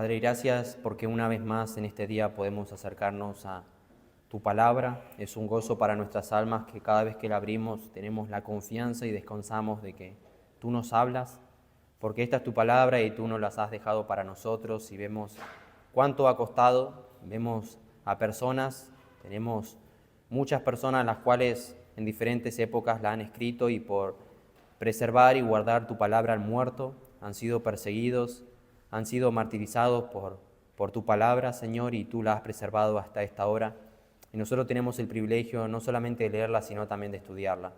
Padre, gracias porque una vez más en este día podemos acercarnos a tu palabra. Es un gozo para nuestras almas que cada vez que la abrimos tenemos la confianza y descansamos de que tú nos hablas, porque esta es tu palabra y tú nos las has dejado para nosotros y vemos cuánto ha costado, vemos a personas, tenemos muchas personas las cuales en diferentes épocas la han escrito y por preservar y guardar tu palabra han muerto, han sido perseguidos, han sido martirizados por tu palabra, Señor, y tú la has preservado hasta esta hora. Y nosotros tenemos el privilegio no solamente de leerla, sino también de estudiarla.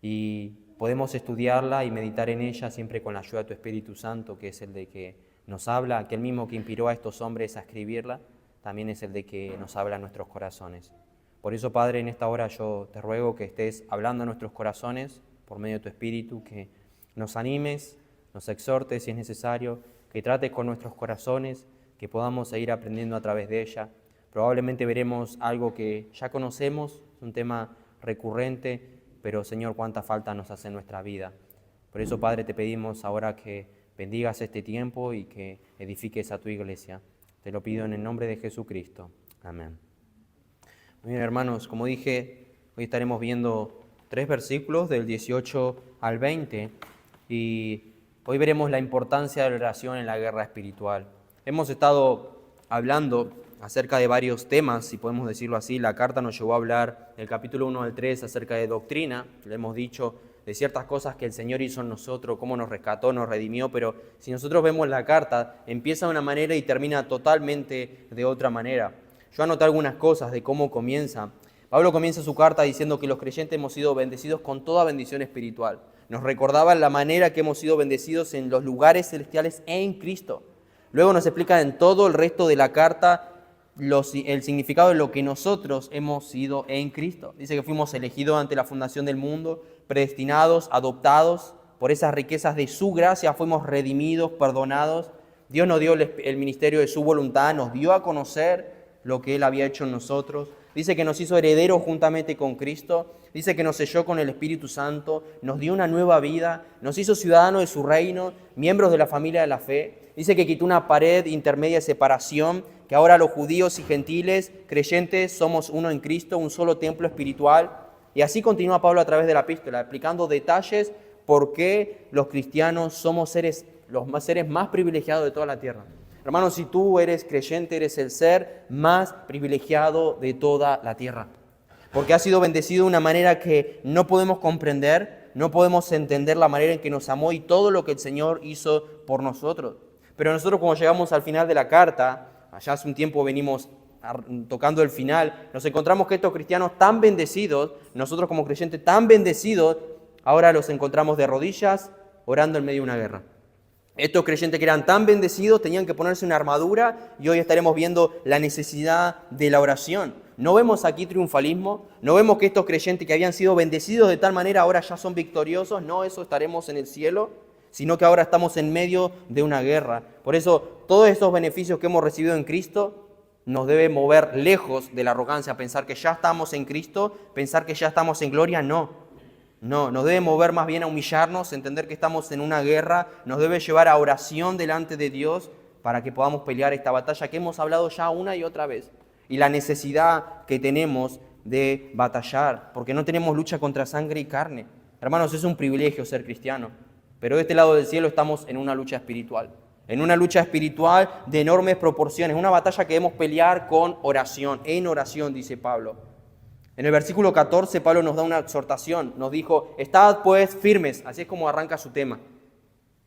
Y podemos estudiarla y meditar en ella siempre con la ayuda de tu Espíritu Santo, que es el de que nos habla, aquel mismo que inspiró a estos hombres a escribirla, también es el de que nos habla en nuestros corazones. Por eso, Padre, en esta hora yo te ruego que estés hablando a nuestros corazones por medio de tu Espíritu, que nos animes, nos exhortes si es necesario, que trates con nuestros corazones, que podamos seguir aprendiendo a través de ella. Probablemente veremos algo que ya conocemos, un tema recurrente, pero Señor, cuánta falta nos hace en nuestra vida. Por eso, Padre, te pedimos ahora que bendigas este tiempo y que edifiques a tu iglesia. Te lo pido en el nombre de Jesucristo. Amén. Muy bien, hermanos, como dije, hoy estaremos viendo 3 versículos del 18 al 20 y hoy veremos la importancia de la oración en la guerra espiritual. Hemos estado hablando acerca de varios temas, si podemos decirlo así. La carta nos llevó a hablar del capítulo 1 al 3 acerca de doctrina. Le hemos dicho de ciertas cosas que el Señor hizo en nosotros, cómo nos rescató, nos redimió, pero si nosotros vemos la carta, empieza de una manera y termina totalmente de otra manera. Yo anoté algunas cosas de cómo comienza. Pablo comienza su carta diciendo que los creyentes hemos sido bendecidos con toda bendición espiritual. Nos recordaba la manera que hemos sido bendecidos en los lugares celestiales en Cristo. Luego nos explica en todo el resto de la carta el significado de lo que nosotros hemos sido en Cristo. Dice que fuimos elegidos ante la fundación del mundo, predestinados, adoptados, por esas riquezas de su gracia fuimos redimidos, perdonados. Dios nos dio el ministerio de su voluntad, nos dio a conocer lo que Él había hecho en nosotros. Dice que nos hizo herederos juntamente con Cristo. Dice que nos selló con el Espíritu Santo, nos dio una nueva vida, nos hizo ciudadanos de su reino, miembros de la familia de la fe. Dice que quitó una pared intermedia de separación, que ahora los judíos y gentiles creyentes somos uno en Cristo, un solo templo espiritual. Y así continúa Pablo a través de la epístola, explicando detalles por qué los cristianos somos los seres más privilegiados de toda la tierra. Hermanos, si tú eres creyente, eres el ser más privilegiado de toda la tierra. Porque has sido bendecido de una manera que no podemos comprender, no podemos entender la manera en que nos amó y todo lo que el Señor hizo por nosotros. Pero nosotros cuando llegamos al final de la carta, allá hace un tiempo venimos tocando el final, nos encontramos que estos cristianos tan bendecidos, nosotros como creyentes tan bendecidos, ahora los encontramos de rodillas orando en medio de una guerra. Estos creyentes que eran tan bendecidos tenían que ponerse una armadura y hoy estaremos viendo la necesidad de la oración. No vemos aquí triunfalismo, no vemos que estos creyentes que habían sido bendecidos de tal manera ahora ya son victoriosos, no, eso estaremos en el cielo, sino que ahora estamos en medio de una guerra. Por eso todos estos beneficios que hemos recibido en Cristo nos debe mover lejos de la arrogancia, pensar que ya estamos en Cristo, pensar que ya estamos en gloria, no. No, nos debe mover más bien a humillarnos, entender que estamos en una guerra, nos debe llevar a oración delante de Dios para que podamos pelear esta batalla que hemos hablado ya una y otra vez. Y la necesidad que tenemos de batallar, porque no tenemos lucha contra sangre y carne. Hermanos, es un privilegio ser cristiano, pero de este lado del cielo estamos en una lucha espiritual. En una lucha espiritual de enormes proporciones, una batalla que debemos pelear con oración, en oración, dice Pablo. En el versículo 14, Pablo nos da una exhortación, nos dijo, estad pues firmes, así es como arranca su tema.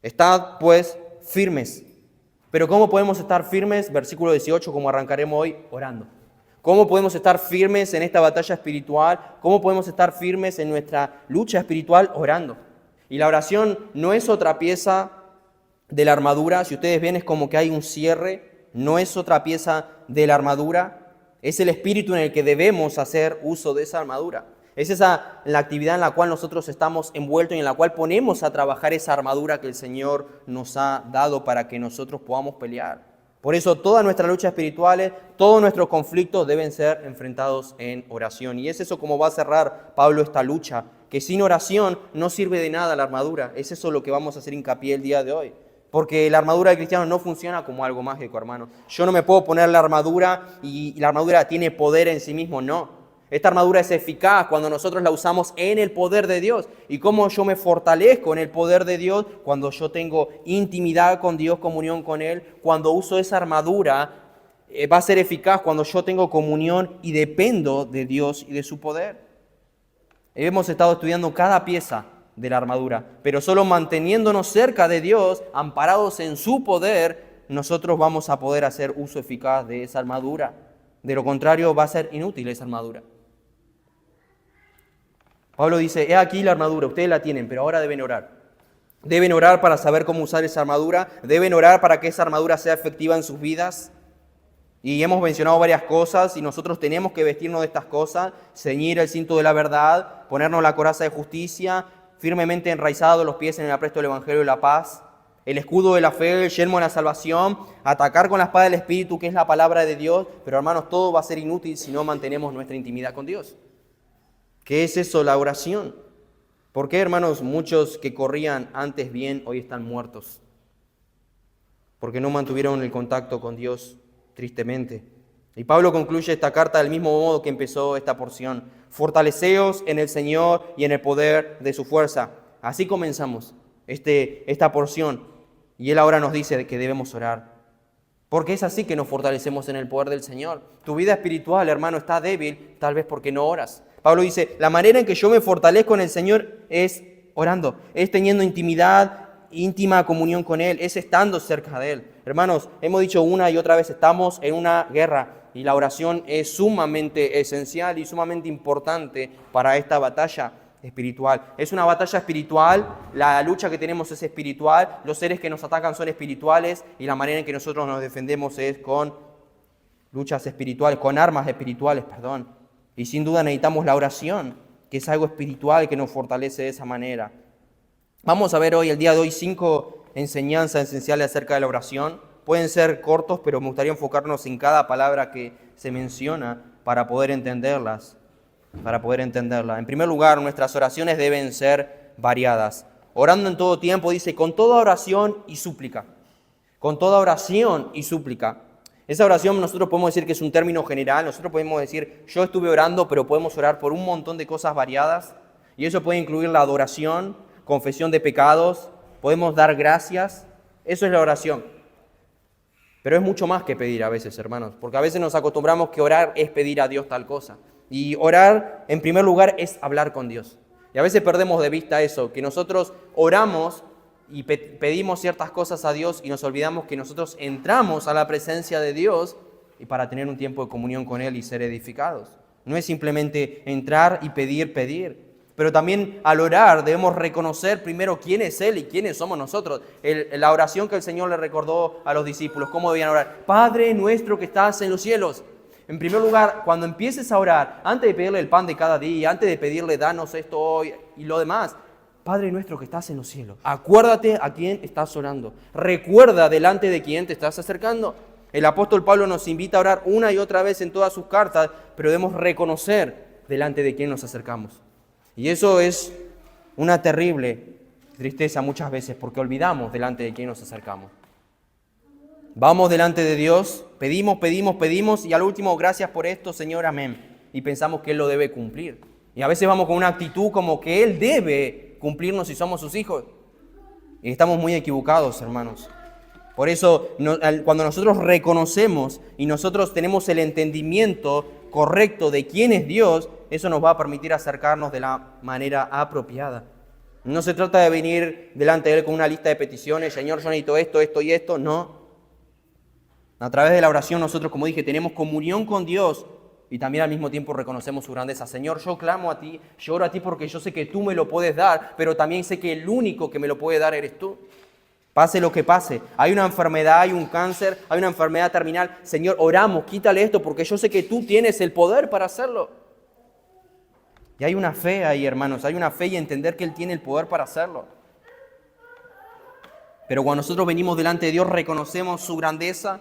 Estad pues firmes. Pero ¿cómo podemos estar firmes? Versículo 18, como arrancaremos hoy, orando. ¿Cómo podemos estar firmes en esta batalla espiritual? ¿Cómo podemos estar firmes en nuestra lucha espiritual? Orando. Y la oración no es otra pieza de la armadura, si ustedes ven es como que hay un cierre, no es otra pieza de la armadura. Es el espíritu en el que debemos hacer uso de esa armadura. Es esa la actividad en la cual nosotros estamos envueltos y en la cual ponemos a trabajar esa armadura que el Señor nos ha dado para que nosotros podamos pelear. Por eso todas nuestras luchas espirituales, todos nuestros conflictos deben ser enfrentados en oración. Y es eso como va a cerrar Pablo esta lucha, que sin oración no sirve de nada la armadura. Es eso lo que vamos a hacer hincapié el día de hoy. Porque la armadura del cristiano no funciona como algo mágico, hermano. Yo no me puedo poner la armadura y la armadura tiene poder en sí mismo, no. Esta armadura es eficaz cuando nosotros la usamos en el poder de Dios. ¿Y cómo yo me fortalezco en el poder de Dios? Cuando yo tengo intimidad con Dios, comunión con Él. Cuando uso esa armadura, va a ser eficaz cuando yo tengo comunión y dependo de Dios y de su poder. Hemos estado estudiando cada pieza de la armadura, pero solo manteniéndonos cerca de Dios, amparados en su poder, nosotros vamos a poder hacer uso eficaz de esa armadura. De lo contrario, va a ser inútil esa armadura. Pablo dice, he aquí la armadura, ustedes la tienen, pero ahora deben orar. Deben orar para saber cómo usar esa armadura, deben orar para que esa armadura sea efectiva en sus vidas. Y hemos mencionado varias cosas y nosotros tenemos que vestirnos de estas cosas, ceñir el cinto de la verdad, ponernos la coraza de justicia, firmemente enraizados los pies en el apresto del Evangelio de la paz, el escudo de la fe, el yelmo de la salvación, atacar con la espada del Espíritu, que es la palabra de Dios. Pero hermanos, todo va a ser inútil si no mantenemos nuestra intimidad con Dios. ¿Qué es eso? La oración. ¿Por qué, hermanos, muchos que corrían antes bien hoy están muertos? Porque no mantuvieron el contacto con Dios, tristemente. Y Pablo concluye esta carta del mismo modo que empezó esta porción. Fortaleceos en el Señor y en el poder de su fuerza. Así comenzamos esta porción. Y él ahora nos dice que debemos orar. Porque es así que nos fortalecemos en el poder del Señor. Tu vida espiritual, hermano, está débil, tal vez porque no oras. Pablo dice, la manera en que yo me fortalezco en el Señor es orando, es teniendo intimidad, íntima comunión con Él, es estando cerca de Él. Hermanos, hemos dicho una y otra vez, estamos en una guerra y la oración es sumamente esencial y sumamente importante para esta batalla espiritual. Es una batalla espiritual, la lucha que tenemos es espiritual, los seres que nos atacan son espirituales y la manera en que nosotros nos defendemos es con luchas espirituales, con armas espirituales, perdón. Y sin duda necesitamos la oración, que es algo espiritual que nos fortalece de esa manera. Vamos a ver hoy, el día de hoy, 5 enseñanzas esenciales acerca de la oración. Pueden ser cortos, pero me gustaría enfocarnos en cada palabra que se menciona para poder entenderlas. En primer lugar, nuestras oraciones deben ser variadas. Orando en todo tiempo, dice, con toda oración y súplica. Con toda oración y súplica. Esa oración nosotros podemos decir que es un término general, nosotros podemos decir, yo estuve orando, pero podemos orar por un montón de cosas variadas, y eso puede incluir la adoración, confesión de pecados, podemos dar gracias, eso es la oración. Pero es mucho más que pedir a veces, hermanos, porque a veces nos acostumbramos que orar es pedir a Dios tal cosa, y orar en primer lugar es hablar con Dios, y a veces perdemos de vista eso, que nosotros oramos y pedimos ciertas cosas a Dios y nos olvidamos que nosotros entramos a la presencia de Dios y para tener un tiempo de comunión con Él y ser edificados. No es simplemente entrar y pedir. Pero también al orar debemos reconocer primero quién es Él y quiénes somos nosotros. La oración que el Señor le recordó a los discípulos, ¿cómo debían orar? Padre nuestro que estás en los cielos. En primer lugar, cuando empieces a orar, antes de pedirle el pan de cada día, antes de pedirle danos esto hoy y lo demás, Padre nuestro que estás en los cielos, acuérdate a quién estás orando. Recuerda delante de quién te estás acercando. El apóstol Pablo nos invita a orar una y otra vez en todas sus cartas, pero debemos reconocer delante de quién nos acercamos. Y eso es una terrible tristeza muchas veces, porque olvidamos delante de quién nos acercamos. Vamos delante de Dios, pedimos, y al último, gracias por esto, Señor, amén. Y pensamos que Él lo debe cumplir. Y a veces vamos con una actitud como que Él debe cumplirnos si somos sus hijos. Y estamos muy equivocados, hermanos. Por eso, cuando nosotros reconocemos y nosotros tenemos el entendimiento correcto de quién es Dios, eso nos va a permitir acercarnos de la manera apropiada. No se trata de venir delante de Él con una lista de peticiones, Señor, yo necesito esto, esto y esto, no. A través de la oración nosotros, como dije, tenemos comunión con Dios y también al mismo tiempo reconocemos su grandeza. Señor, yo clamo a ti, yo oro a ti porque yo sé que tú me lo puedes dar, pero también sé que el único que me lo puede dar eres tú. Pase lo que pase, hay una enfermedad, hay un cáncer, hay una enfermedad terminal. Señor, oramos, quítale esto porque yo sé que tú tienes el poder para hacerlo. Y hay una fe ahí, hermanos, hay una fe y entender que Él tiene el poder para hacerlo. Pero cuando nosotros venimos delante de Dios, reconocemos su grandeza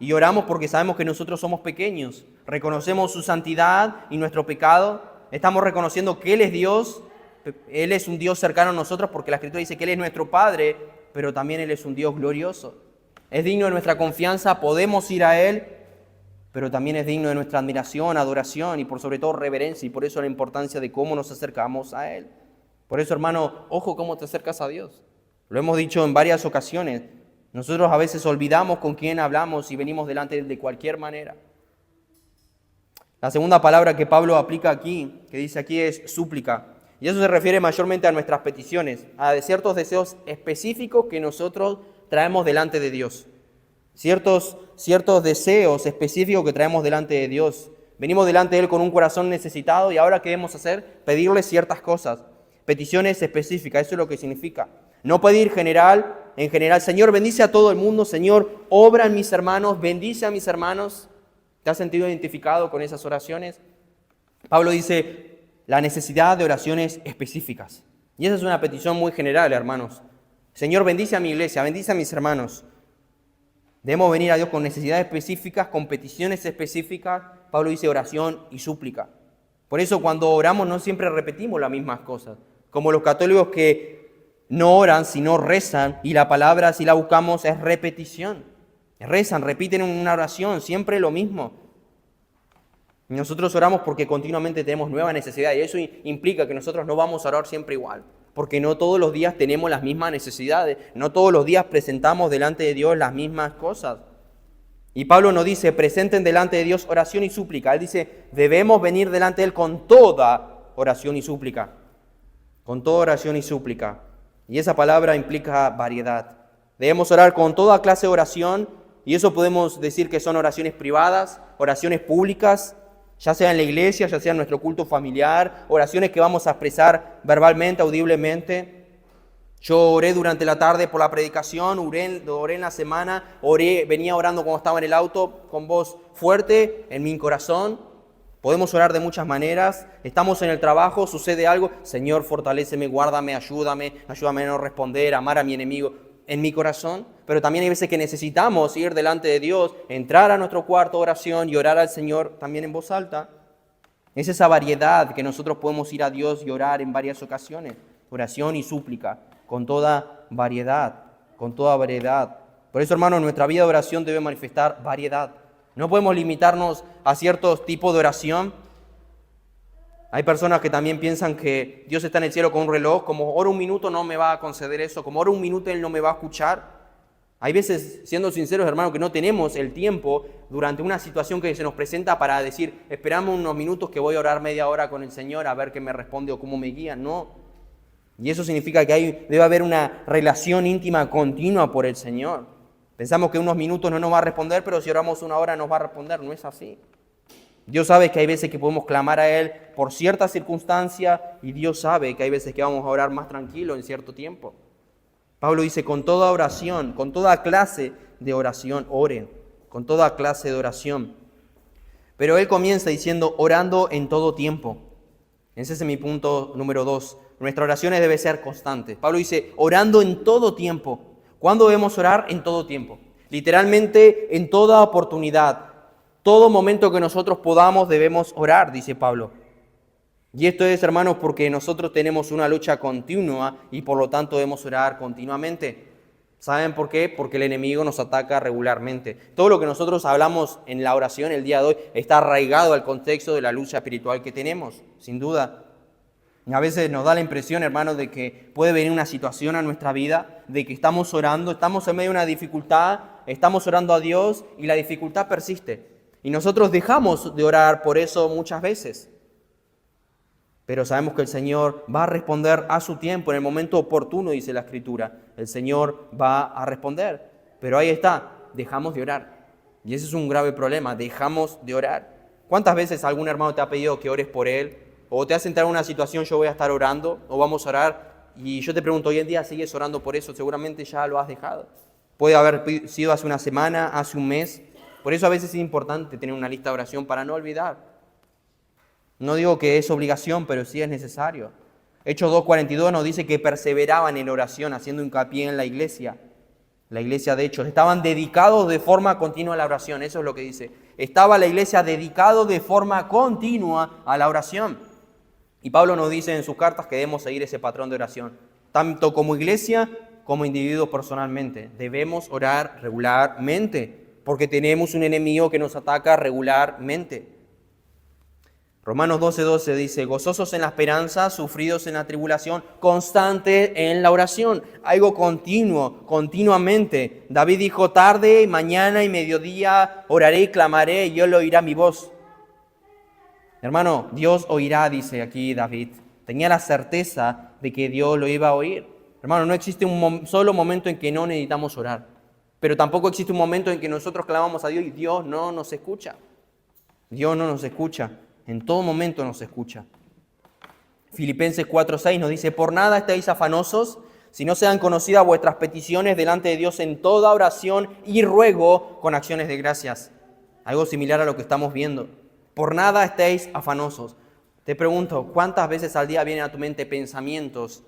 y oramos porque sabemos que nosotros somos pequeños. Reconocemos su santidad y nuestro pecado. Estamos reconociendo que Él es Dios. Él es un Dios cercano a nosotros porque la Escritura dice que Él es nuestro Padre pero también Él es un Dios glorioso. Es digno de nuestra confianza, podemos ir a Él, pero también es digno de nuestra admiración, adoración y por sobre todo reverencia, y por eso la importancia de cómo nos acercamos a Él. Por eso, hermano, ojo cómo te acercas a Dios. Lo hemos dicho en varias ocasiones. Nosotros a veces olvidamos con quién hablamos y venimos delante de Él de cualquier manera. La segunda palabra que Pablo aplica aquí, que dice aquí, es súplica. Y eso se refiere mayormente a nuestras peticiones, a ciertos deseos específicos que nosotros traemos delante de Dios. Ciertos deseos específicos que traemos delante de Dios. Venimos delante de Él con un corazón necesitado y ahora ¿qué debemos hacer? Pedirle ciertas cosas. Peticiones específicas, eso es lo que significa. No pedir en general, Señor, bendice a todo el mundo, Señor, obra en mis hermanos, bendice a mis hermanos. ¿Te has sentido identificado con esas oraciones? Pablo dice la necesidad de oraciones específicas. Y esa es una petición muy general, hermanos. Señor, bendice a mi iglesia, bendice a mis hermanos. Debemos venir a Dios con necesidades específicas, con peticiones específicas. Pablo dice oración y súplica. Por eso cuando oramos no siempre repetimos las mismas cosas. Como los católicos que no oran, sino rezan. Y la palabra, si la buscamos, es repetición. Rezan, repiten una oración, siempre lo mismo. Nosotros oramos porque continuamente tenemos nuevas necesidades. Y eso implica que nosotros no vamos a orar siempre igual. Porque no todos los días tenemos las mismas necesidades. No todos los días presentamos delante de Dios las mismas cosas. Y Pablo nos dice, presenten delante de Dios oración y súplica. Él dice, debemos venir delante de Él con toda oración y súplica. Con toda oración y súplica. Y esa palabra implica variedad. Debemos orar con toda clase de oración. Y eso podemos decir que son oraciones privadas, oraciones públicas, ya sea en la iglesia, ya sea en nuestro culto familiar, oraciones que vamos a expresar verbalmente, audiblemente. Yo oré durante la tarde por la predicación, oré en la semana, venía orando cuando estaba en el auto con voz fuerte en mi corazón. Podemos orar de muchas maneras. Estamos en el trabajo, sucede algo. Señor, fortaléceme, guárdame, ayúdame a no responder, amar a mi enemigo en mi corazón. Pero también hay veces que necesitamos ir delante de Dios, entrar a nuestro cuarto de oración y orar al Señor también en voz alta. Es esa variedad que nosotros podemos ir a Dios y orar en varias ocasiones. Oración y súplica, con toda variedad, con toda variedad. Por eso, hermanos, nuestra vida de oración debe manifestar variedad. No podemos limitarnos a ciertos tipos de oración. Hay personas que también piensan que Dios está en el cielo con un reloj, como oro un minuto no me va a conceder eso, como oro un minuto Él no me va a escuchar. Hay veces, siendo sinceros, hermanos, que no tenemos el tiempo durante una situación que se nos presenta para decir, esperamos unos minutos que voy a orar media hora con el Señor a ver qué me responde o cómo me guía. No. Y eso significa que debe haber una relación íntima continua por el Señor. Pensamos que unos minutos no nos va a responder, pero si oramos una hora nos va a responder. No es así. Dios sabe que hay veces que podemos clamar a Él por ciertas circunstancias y Dios sabe que hay veces que vamos a orar más tranquilo en cierto tiempo. Pablo dice, con toda oración, con toda clase de oración, oren, con toda clase de oración. Pero él comienza diciendo, orando en todo tiempo. Ese es mi punto número 2. Nuestras oraciones deben ser constantes. Pablo dice, orando en todo tiempo. ¿Cuándo debemos orar? En todo tiempo. Literalmente, en toda oportunidad. Todo momento que nosotros podamos debemos orar, dice Pablo. Y esto es, hermanos, porque nosotros tenemos una lucha continua y por lo tanto debemos orar continuamente. ¿Saben por qué? Porque el enemigo nos ataca regularmente. Todo lo que nosotros hablamos en la oración el día de hoy está arraigado al contexto de la lucha espiritual que tenemos, sin duda. Y a veces nos da la impresión, hermanos, de que puede venir una situación a nuestra vida, de que estamos orando, estamos en medio de una dificultad, estamos orando a Dios y la dificultad persiste. Y nosotros dejamos de orar por eso muchas veces. Pero sabemos que el Señor va a responder a su tiempo, en el momento oportuno, dice la Escritura. El Señor va a responder. Pero ahí está, dejamos de orar. Y ese es un grave problema, dejamos de orar. ¿Cuántas veces algún hermano te ha pedido que ores por él? O te has entrado en una situación, yo voy a estar orando, o vamos a orar. Y yo te pregunto, ¿hoy en día sigues orando por eso? Seguramente ya lo has dejado. Puede haber sido hace una semana, hace un mes. Por eso a veces es importante tener una lista de oración para no olvidar. No digo que es obligación, pero sí es necesario. Hechos 2:42 nos dice que perseveraban en oración, haciendo hincapié en la iglesia de Hechos. Estaban dedicados de forma continua a la oración, eso es lo que dice. Estaba la iglesia dedicado de forma continua a la oración. Y Pablo nos dice en sus cartas que debemos seguir ese patrón de oración, tanto como iglesia como individuos personalmente. Debemos orar regularmente, porque tenemos un enemigo que nos ataca regularmente. Romanos 12:12 dice, gozosos en la esperanza, sufridos en la tribulación, constante en la oración, algo continuo, continuamente. David dijo, tarde, mañana y mediodía oraré y clamaré, y Dios oirá mi voz. Hermano, Dios oirá, dice aquí David. Tenía la certeza de que Dios lo iba a oír. Hermano, no existe un solo momento en que no necesitamos orar, pero tampoco existe un momento en que nosotros clamamos a Dios y Dios no nos escucha. Dios no nos escucha. En todo momento nos escucha. Filipenses 4:6 nos dice, por nada estéis afanosos, si no sean conocidas vuestras peticiones delante de Dios en toda oración y ruego con acciones de gracias. Algo similar a lo que estamos viendo. Por nada estéis afanosos. Te pregunto, ¿cuántas veces al día vienen a tu mente pensamientos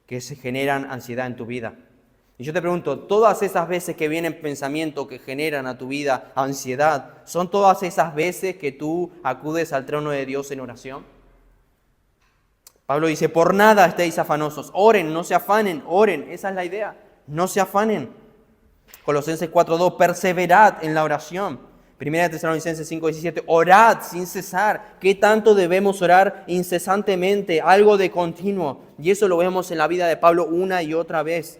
que se generan ansiedad en tu vida? Y yo te pregunto, ¿todas esas veces que vienen pensamientos que generan a tu vida ansiedad, son todas esas veces que tú acudes al trono de Dios en oración? Pablo dice, por nada estéis afanosos, oren, no se afanen, oren, esa es la idea, no se afanen. Colosenses 4:2, perseverad en la oración. Primera de Tesalonicenses 5:17, orad sin cesar. ¿Qué tanto debemos orar incesantemente? Algo de continuo. Y eso lo vemos en la vida de Pablo una y otra vez.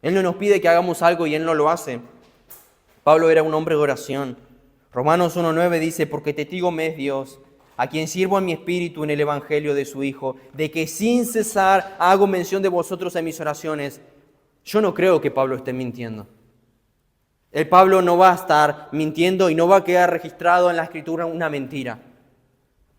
Él no nos pide que hagamos algo y Él no lo hace. Pablo era un hombre de oración. Romanos 1:9 dice, porque testigo me es Dios, a quien sirvo en mi espíritu en el evangelio de su Hijo, de que sin cesar hago mención de vosotros en mis oraciones. Yo no creo que Pablo esté mintiendo. El Pablo no va a estar mintiendo y no va a quedar registrado en la Escritura una mentira.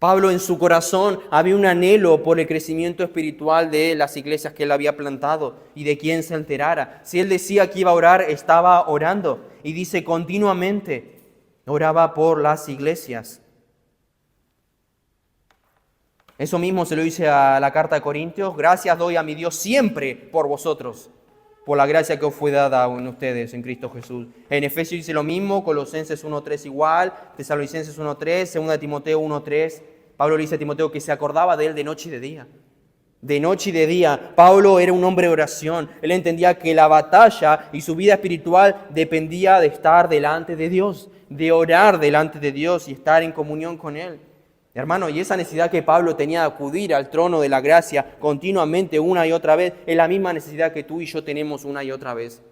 Pablo en su corazón había un anhelo por el crecimiento espiritual de las iglesias que él había plantado y de quien se enterara. Si él decía que iba a orar, estaba orando. Y dice continuamente, oraba por las iglesias. Eso mismo se lo dice a la carta de Corintios. Gracias doy a mi Dios siempre por vosotros, por la gracia que os fue dada en ustedes en Cristo Jesús. En Efesios dice lo mismo, Colosenses 1:3 igual, Tesalonicenses 1:3, 2 Timoteo 1:3. Pablo le dice a Timoteo que se acordaba de él de noche y de día. De noche y de día. Pablo era un hombre de oración. Él entendía que la batalla y su vida espiritual dependía de estar delante de Dios, de orar delante de Dios y estar en comunión con Él. Hermano, y esa necesidad que Pablo tenía de acudir al trono de la gracia continuamente una y otra vez, es la misma necesidad que tú y yo tenemos una y otra vez.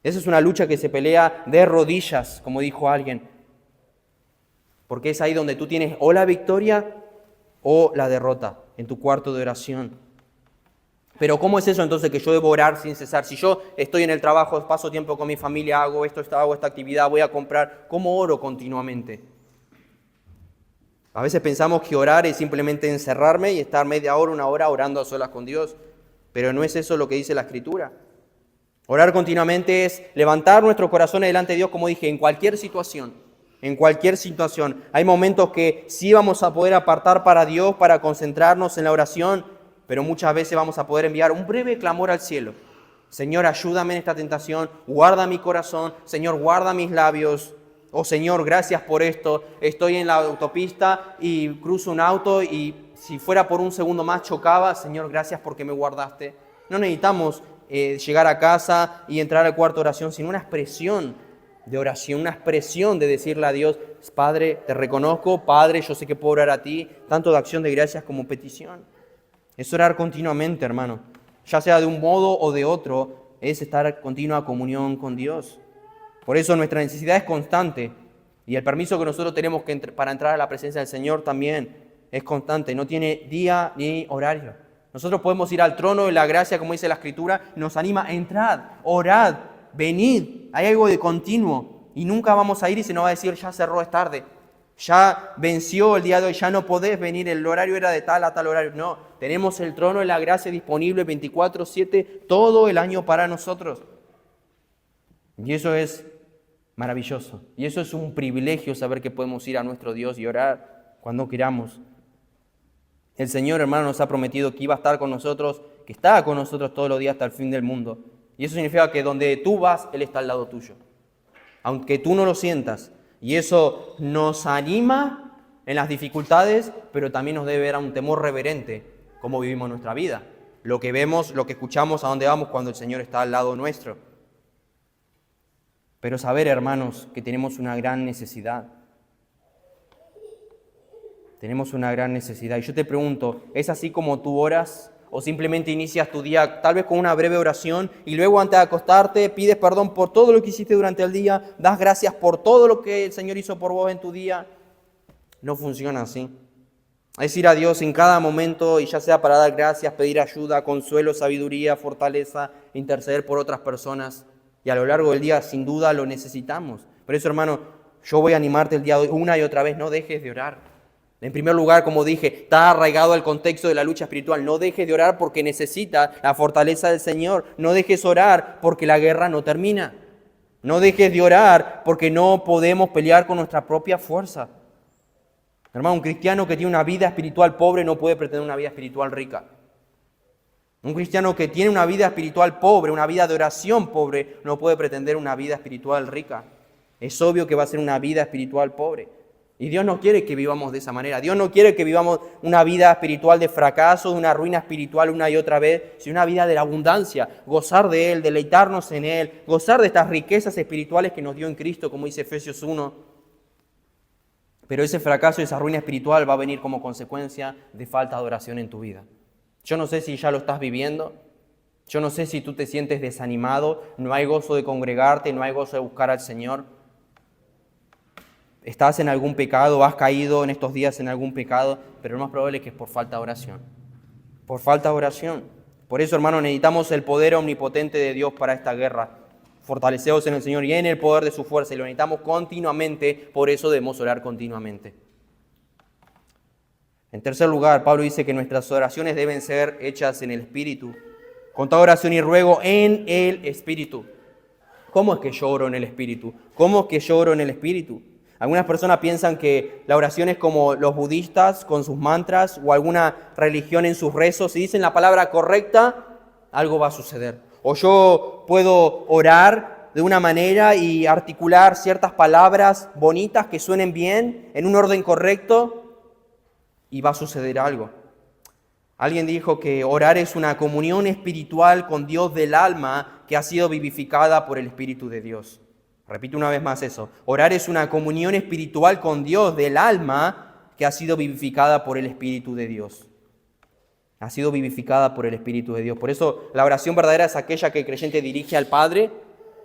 Esa es una lucha que se pelea de rodillas, como dijo alguien. Porque es ahí donde tú tienes o la victoria o la derrota en tu cuarto de oración. Pero ¿cómo es eso entonces que yo debo orar sin cesar? Si yo estoy en el trabajo, paso tiempo con mi familia, hago esta actividad, voy a comprar, ¿cómo oro continuamente? A veces pensamos que orar es simplemente encerrarme y estar media hora, una hora orando a solas con Dios. Pero no es eso lo que dice la Escritura. Orar continuamente es levantar nuestros corazones delante de Dios, como dije, en cualquier situación. En cualquier situación. Hay momentos que sí vamos a poder apartar para Dios, para concentrarnos en la oración, pero muchas veces vamos a poder enviar un breve clamor al cielo. Señor, ayúdame en esta tentación, guarda mi corazón, Señor, guarda mis labios. Oh Señor, gracias por esto. Estoy en la autopista y cruzo un auto y si fuera por un segundo más chocaba. Señor, gracias porque me guardaste. No necesitamos llegar a casa y entrar al cuarto de oración, sino una expresión de oración, una expresión de decirle a Dios, Padre, te reconozco, Padre, yo sé que puedo orar a ti, tanto de acción de gracias como petición. Es orar continuamente, hermano. Ya sea de un modo o de otro, es estar en continua comunión con Dios. Por eso nuestra necesidad es constante y el permiso que nosotros tenemos para entrar a la presencia del Señor también es constante, no tiene día ni horario. Nosotros podemos ir al trono de la gracia, como dice la Escritura, nos anima, entrad, orad, venid. Hay algo de continuo y nunca vamos a ir y se nos va a decir, ya cerró, es tarde. Ya venció el día de hoy, ya no podés venir, el horario era de tal a tal horario. No, tenemos el trono de la gracia disponible 24/7 todo el año para nosotros. Y eso es maravilloso. Y eso es un privilegio, saber que podemos ir a nuestro Dios y orar cuando queramos. El Señor, hermano, nos ha prometido que iba a estar con nosotros, que está con nosotros todos los días hasta el fin del mundo. Y eso significa que donde tú vas, Él está al lado tuyo. Aunque tú no lo sientas. Y eso nos anima en las dificultades, pero también nos debe dar un temor reverente cómo vivimos nuestra vida. lo que vemos, lo que escuchamos, a dónde vamos cuando el Señor está al lado nuestro. Pero saber, hermanos, que tenemos una gran necesidad. Tenemos una gran necesidad. Y yo te pregunto, ¿es así como tú oras? ¿O simplemente inicias tu día tal vez con una breve oración y luego antes de acostarte pides perdón por todo lo que hiciste durante el día, das gracias por todo lo que el Señor hizo por vos en tu día? No funciona así. Es ir a Dios en cada momento, y ya sea para dar gracias, pedir ayuda, consuelo, sabiduría, fortaleza, interceder por otras personas. Y a lo largo del día, sin duda, lo necesitamos. Por eso, hermano, yo voy a animarte el día de hoy una y otra vez, no dejes de orar. En primer lugar, como dije, está arraigado al contexto de la lucha espiritual. No dejes de orar porque necesitas la fortaleza del Señor. No dejes orar porque la guerra no termina. No dejes de orar porque no podemos pelear con nuestra propia fuerza. Hermano, un cristiano que tiene una vida espiritual pobre no puede pretender una vida espiritual rica. Un cristiano que tiene una vida espiritual pobre, una vida de oración pobre, no puede pretender una vida espiritual rica. Es obvio que va a ser una vida espiritual pobre. Y Dios no quiere que vivamos de esa manera. Dios no quiere que vivamos una vida espiritual de fracaso, de una ruina espiritual una y otra vez, sino una vida de la abundancia, gozar de Él, deleitarnos en Él, gozar de estas riquezas espirituales que nos dio en Cristo, como dice Efesios 1. Pero ese fracaso y esa ruina espiritual va a venir como consecuencia de falta de oración en tu vida. Yo no sé si ya lo estás viviendo. Yo no sé si tú te sientes desanimado, no hay gozo de congregarte, no hay gozo de buscar al Señor. Estás en algún pecado, has caído en estos días en algún pecado, pero lo más probable es que es por falta de oración. Por falta de oración. Por eso, hermano, necesitamos el poder omnipotente de Dios para esta guerra. Fortaleceos en el Señor y en el poder de su fuerza, y lo necesitamos continuamente, por eso debemos orar continuamente. En tercer lugar, Pablo dice que nuestras oraciones deben ser hechas en el Espíritu. Con toda oración y ruego en el Espíritu. ¿Cómo es que yo oro en el Espíritu? ¿Cómo es que yo oro en el Espíritu? Algunas personas piensan que la oración es como los budistas con sus mantras o alguna religión en sus rezos. Si dicen la palabra correcta, algo va a suceder. O yo puedo orar de una manera y articular ciertas palabras bonitas que suenen bien en un orden correcto y va a suceder algo. Alguien dijo que orar es una comunión espiritual con Dios del alma que ha sido vivificada por el Espíritu de Dios. Repito una vez más eso. Orar es una comunión espiritual con Dios del alma que ha sido vivificada por el Espíritu de Dios. Ha sido vivificada por el Espíritu de Dios. Por eso la oración verdadera es aquella que el creyente dirige al Padre,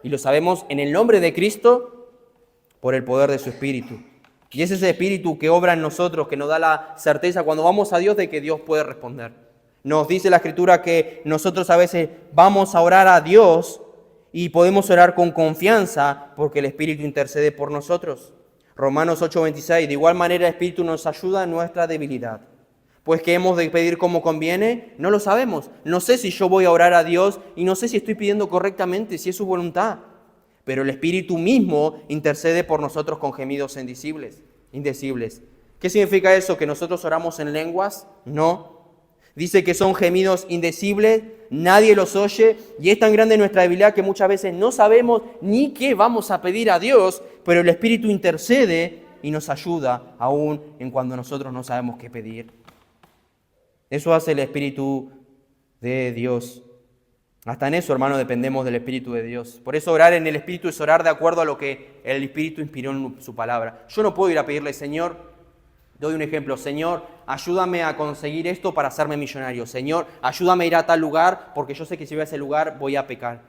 y lo sabemos en el nombre de Cristo por el poder de su Espíritu. Y es ese Espíritu que obra en nosotros, que nos da la certeza cuando vamos a Dios de que Dios puede responder. Nos dice la Escritura que nosotros a veces vamos a orar a Dios y podemos orar con confianza porque el Espíritu intercede por nosotros. Romanos 8:26, de igual manera el Espíritu nos ayuda en nuestra debilidad. Pues que hemos de pedir como conviene, no lo sabemos. No sé si yo voy a orar a Dios y no sé si estoy pidiendo correctamente, si es su voluntad. Pero el Espíritu mismo intercede por nosotros con gemidos indecibles. ¿Qué significa eso? ¿Que nosotros oramos en lenguas? No. Dice que son gemidos indecibles, nadie los oye, y es tan grande nuestra debilidad que muchas veces no sabemos ni qué vamos a pedir a Dios, pero el Espíritu intercede y nos ayuda aún en cuando nosotros no sabemos qué pedir. Eso hace el Espíritu de Dios. Hasta en eso, hermano, dependemos del Espíritu de Dios. Por eso orar en el Espíritu es orar de acuerdo a lo que el Espíritu inspiró en su palabra. Yo no puedo ir a pedirle, Señor, doy un ejemplo, Señor, ayúdame a conseguir esto para hacerme millonario. Señor, ayúdame a ir a tal lugar porque yo sé que si voy a ese lugar voy a pecar.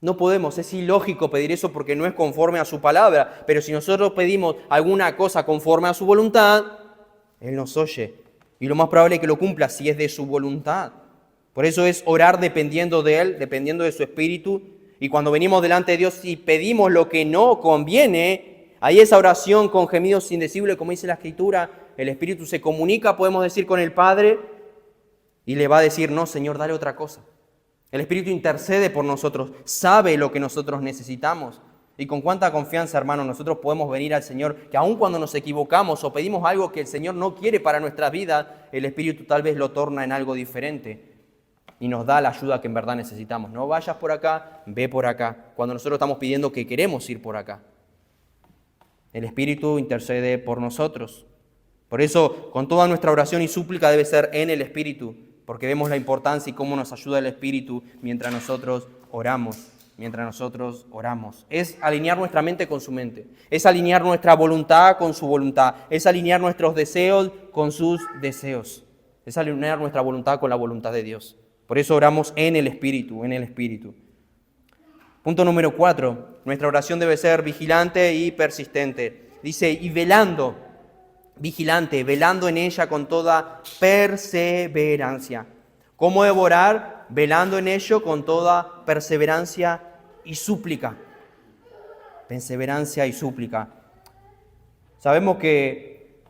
No podemos, es ilógico pedir eso porque no es conforme a su palabra. Pero si nosotros pedimos alguna cosa conforme a su voluntad, Él nos oye. Y lo más probable es que lo cumpla si es de su voluntad. Por eso es orar dependiendo de Él, dependiendo de su Espíritu. Y cuando venimos delante de Dios y pedimos lo que no conviene, ahí esa oración con gemidos indecibles, como dice la Escritura, el Espíritu se comunica, podemos decir, con el Padre y le va a decir, no, Señor, dale otra cosa. El Espíritu intercede por nosotros, sabe lo que nosotros necesitamos. Y con cuánta confianza, hermano, nosotros podemos venir al Señor, que aun cuando nos equivocamos o pedimos algo que el Señor no quiere para nuestra vida, el Espíritu tal vez lo torna en algo diferente y nos da la ayuda que en verdad necesitamos. No vayas por acá, ve por acá, cuando nosotros estamos pidiendo que queremos ir por acá. El Espíritu intercede por nosotros. Por eso, con toda nuestra oración y súplica debe ser en el Espíritu. porque vemos la importancia y cómo nos ayuda el Espíritu mientras nosotros oramos. Es alinear nuestra mente con su mente, es alinear nuestra voluntad con su voluntad, es alinear nuestros deseos con sus deseos, es alinear nuestra voluntad con la voluntad de Dios. Por eso oramos en el Espíritu. Punto número 4, nuestra oración debe ser vigilante y persistente. Dice, y velando en ella con toda perseverancia. ¿Cómo debo orar? Velando en ello con toda perseverancia y súplica. Perseverancia y súplica. Sabemos que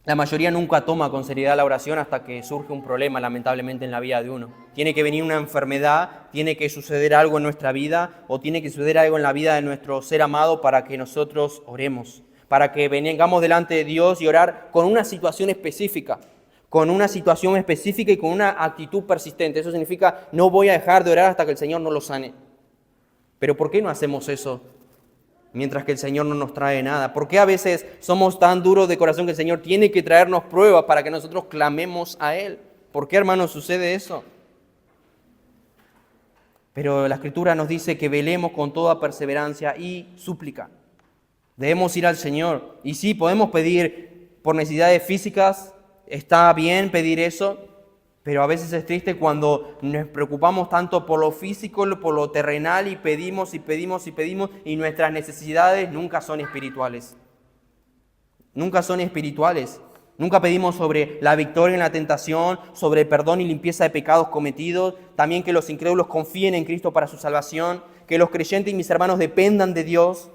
la mayoría nunca toma con seriedad la oración hasta que surge un problema, lamentablemente, en la vida de uno. Tiene que venir una enfermedad, tiene que suceder algo en nuestra vida o tiene que suceder algo en la vida de nuestro ser amado para que nosotros oremos, para que vengamos delante de Dios y orar con una situación específica y con una actitud persistente. Eso significa, no voy a dejar de orar hasta que el Señor no lo sane. Pero ¿por qué no hacemos eso mientras que el Señor no nos trae nada? ¿Por qué a veces somos tan duros de corazón que el Señor tiene que traernos pruebas para que nosotros clamemos a Él? ¿Por qué, hermanos, sucede eso? Pero la Escritura nos dice que velemos con toda perseverancia y súplica. Debemos ir al Señor. Y sí, podemos pedir por necesidades físicas, está bien pedir eso, pero a veces es triste cuando nos preocupamos tanto por lo físico, por lo terrenal y pedimos y nuestras necesidades nunca son espirituales. Nunca pedimos sobre la victoria en la tentación, sobre el perdón y limpieza de pecados cometidos, también que los incrédulos confíen en Cristo para su salvación, que los creyentes y mis hermanos dependan de Dios.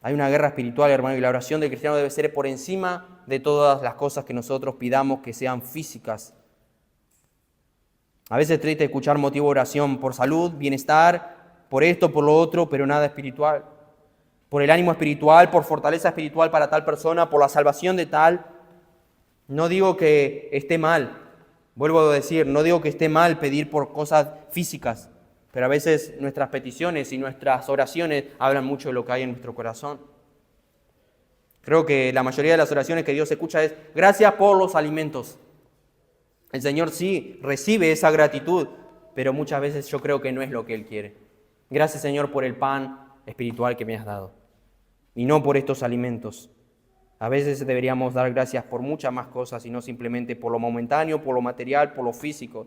Hay una guerra espiritual, hermano, y la oración del cristiano debe ser por encima de todas las cosas que nosotros pidamos que sean físicas. A veces es triste escuchar motivo de oración por salud, bienestar, por esto, por lo otro, pero nada espiritual. Por el ánimo espiritual, por fortaleza espiritual para tal persona, por la salvación de tal. No digo que esté mal, vuelvo a decir, no digo que esté mal pedir por cosas físicas, pero a veces nuestras peticiones y nuestras oraciones hablan mucho de lo que hay en nuestro corazón. Creo que la mayoría de las oraciones que Dios escucha es gracias por los alimentos. El Señor sí recibe esa gratitud, pero muchas veces yo creo que no es lo que Él quiere. Gracias, Señor, por el pan espiritual que me has dado y no por estos alimentos. A veces deberíamos dar gracias por muchas más cosas y no simplemente por lo momentáneo, por lo material, por lo físico.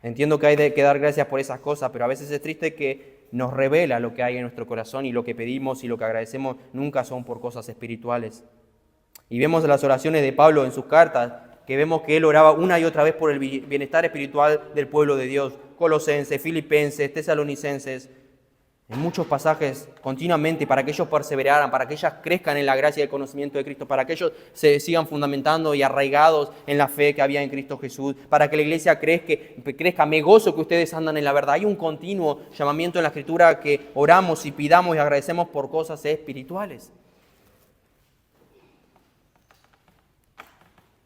Entiendo que hay que dar gracias por esas cosas, pero a veces es triste que nos revela lo que hay en nuestro corazón y lo que pedimos y lo que agradecemos nunca son por cosas espirituales. Y vemos las oraciones de Pablo en sus cartas, que vemos que él oraba una y otra vez por el bienestar espiritual del pueblo de Dios. Colosenses, Filipenses, Tesalonicenses, en muchos pasajes continuamente para que ellos perseveraran, para que ellas crezcan en la gracia y el conocimiento de Cristo, para que ellos se sigan fundamentando y arraigados en la fe que había en Cristo Jesús, para que la iglesia crezca. Me gozo que ustedes andan en la verdad. Hay un continuo llamamiento en la Escritura que oramos y pidamos y agradecemos por cosas espirituales.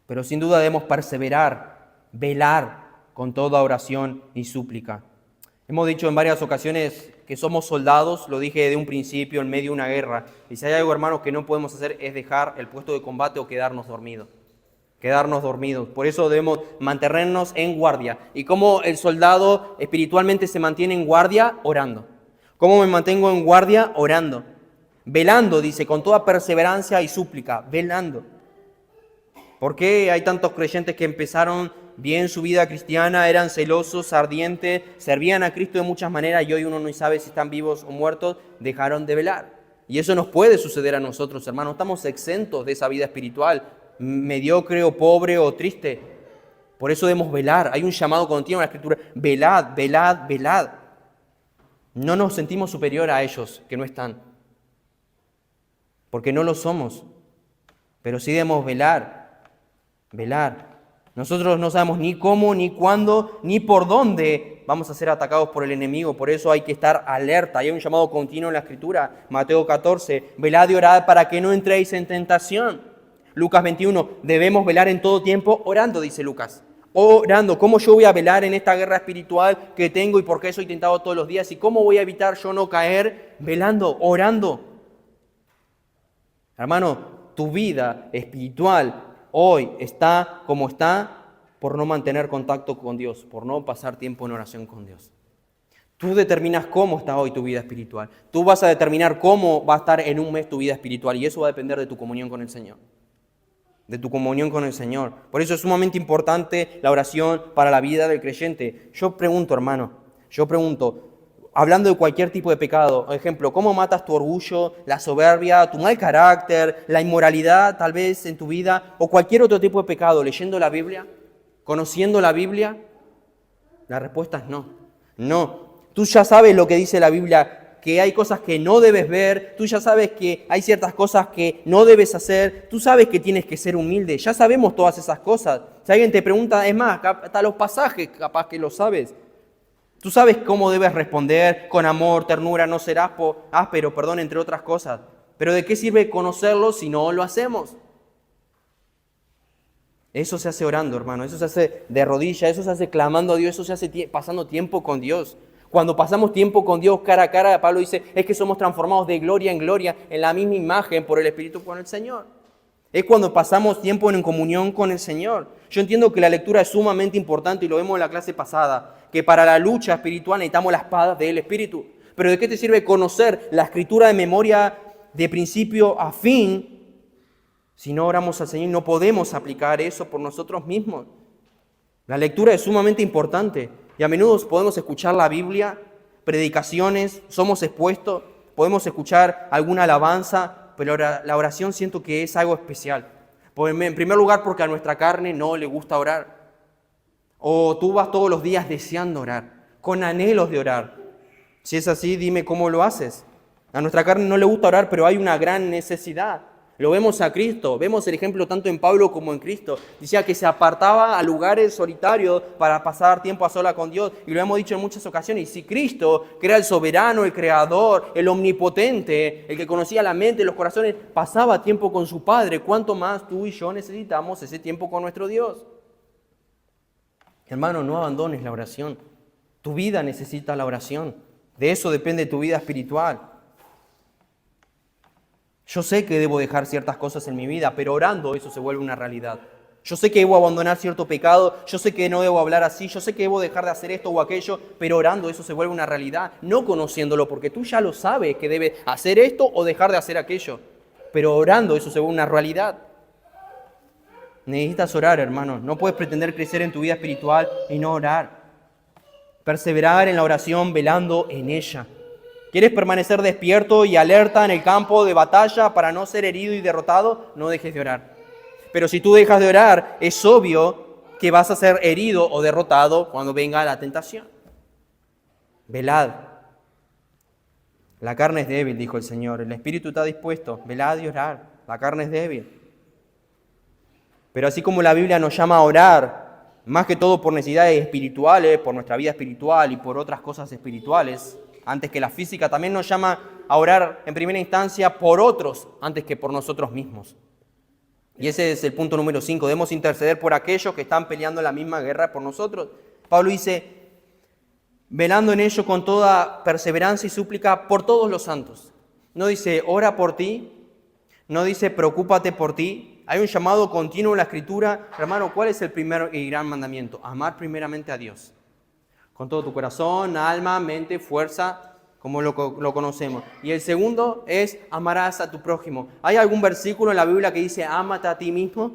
Pero sin duda debemos perseverar, velar con toda oración y súplica. Hemos dicho en varias ocasiones que somos soldados, lo dije de un principio, en medio de una guerra. Y si hay algo, hermanos, que no podemos hacer es dejar el puesto de combate o quedarnos dormidos. Por eso debemos mantenernos en guardia. ¿Y cómo el soldado espiritualmente se mantiene en guardia? Orando. ¿Cómo me mantengo en guardia? Orando. Velando, dice, con toda perseverancia y súplica. Velando. ¿Por qué hay tantos creyentes que empezaron bien su vida cristiana, eran celosos, ardientes, servían a Cristo de muchas maneras y hoy uno no sabe si están vivos o muertos, dejaron de velar? Y eso nos puede suceder a nosotros, hermanos. Estamos exentos de esa vida espiritual, mediocre o pobre o triste. Por eso debemos velar. Hay un llamado continuo en la Escritura. Velad, velad, velad. No nos sentimos superior a ellos que no están, porque no lo somos. Pero sí debemos velar. Nosotros no sabemos ni cómo, ni cuándo, ni por dónde vamos a ser atacados por el enemigo. Por eso hay que estar alerta. Hay un llamado continuo en la Escritura. Mateo 14, velad y orad para que no entréis en tentación. Lucas 21, debemos velar en todo tiempo orando, dice Lucas. Orando. ¿Cómo yo voy a velar en esta guerra espiritual que tengo y por qué soy tentado todos los días? ¿Y cómo voy a evitar yo no caer? Velando, orando. Hermano, tu vida espiritual hoy está como está por no mantener contacto con Dios, por no pasar tiempo en oración con Dios. Tú determinas cómo está hoy tu vida espiritual. Tú vas a determinar cómo va a estar en un mes tu vida espiritual y eso va a depender de tu comunión con el Señor. De tu comunión con el Señor. Por eso es sumamente importante la oración para la vida del creyente. Yo pregunto, hermano, hablando de cualquier tipo de pecado, por ejemplo, ¿cómo matas tu orgullo, la soberbia, tu mal carácter, la inmoralidad tal vez en tu vida o cualquier otro tipo de pecado? ¿Leyendo la Biblia? ¿Conociendo la Biblia? La respuesta es no. No. Tú ya sabes lo que dice la Biblia, que hay cosas que no debes ver, tú ya sabes que hay ciertas cosas que no debes hacer, tú sabes que tienes que ser humilde, ya sabemos todas esas cosas. Si alguien te pregunta, es más, hasta los pasajes capaz que lo sabes. Tú sabes cómo debes responder con amor, ternura, no ser áspero, entre otras cosas. Pero ¿de qué sirve conocerlo si no lo hacemos? Eso se hace orando, hermano, eso se hace de rodillas, eso se hace clamando a Dios, eso se hace pasando tiempo con Dios. Cuando pasamos tiempo con Dios cara a cara, Pablo dice, es que somos transformados de gloria en gloria en la misma imagen por el Espíritu con el Señor. Es cuando pasamos tiempo en comunión con el Señor. Yo entiendo que la lectura es sumamente importante y lo vemos en la clase pasada, que para la lucha espiritual necesitamos la espada del Espíritu. Pero ¿de qué te sirve conocer la Escritura de memoria de principio a fin si no oramos al Señor? No podemos aplicar eso por nosotros mismos. La lectura es sumamente importante. Y a menudo podemos escuchar la Biblia, predicaciones, somos expuestos, podemos escuchar alguna alabanza, pero la oración siento que es algo especial. En primer lugar, porque a nuestra carne no le gusta orar. O tú vas todos los días deseando orar, con anhelos de orar. Si es así, dime cómo lo haces. A nuestra carne no le gusta orar, pero hay una gran necesidad. Lo vemos a Cristo, vemos el ejemplo tanto en Pablo como en Cristo. Decía que se apartaba a lugares solitarios para pasar tiempo a solas con Dios. Y lo hemos dicho en muchas ocasiones. Y si Cristo, que era el soberano, el creador, el omnipotente, el que conocía la mente y los corazones, pasaba tiempo con su Padre, ¿cuánto más tú y yo necesitamos ese tiempo con nuestro Dios? Hermano, no abandones la oración. Tu vida necesita la oración. De eso depende tu vida espiritual. Yo sé que debo dejar ciertas cosas en mi vida, pero orando eso se vuelve una realidad. Yo sé que debo abandonar cierto pecado, yo sé que no debo hablar así, yo sé que debo dejar de hacer esto o aquello, pero orando eso se vuelve una realidad, no conociéndolo, porque tú ya lo sabes que debes hacer esto o dejar de hacer aquello. Pero orando eso se vuelve una realidad. Necesitas orar, hermano. No puedes pretender crecer en tu vida espiritual y no orar. Perseverar en la oración, velando en ella. ¿Quieres permanecer despierto y alerta en el campo de batalla para no ser herido y derrotado? No dejes de orar. Pero si tú dejas de orar, es obvio que vas a ser herido o derrotado cuando venga la tentación. Velad. La carne es débil, dijo el Señor. El espíritu está dispuesto. Velad y orad. La carne es débil. Pero así como la Biblia nos llama a orar, más que todo por necesidades espirituales, por nuestra vida espiritual y por otras cosas espirituales, antes que la física, también nos llama a orar en primera instancia por otros antes que por nosotros mismos. Y ese es el punto número 5. Debemos interceder por aquellos que están peleando la misma guerra por nosotros. Pablo dice, velando en ello con toda perseverancia y súplica por todos los santos. No dice, ora por ti. No dice, preocúpate por ti. Hay un llamado continuo en la Escritura. Hermano, ¿cuál es el primer y gran mandamiento? Amar primeramente a Dios. Con todo tu corazón, alma, mente, fuerza, como lo conocemos. Y el segundo es amarás a tu prójimo. ¿Hay algún versículo en la Biblia que dice ámate a ti mismo?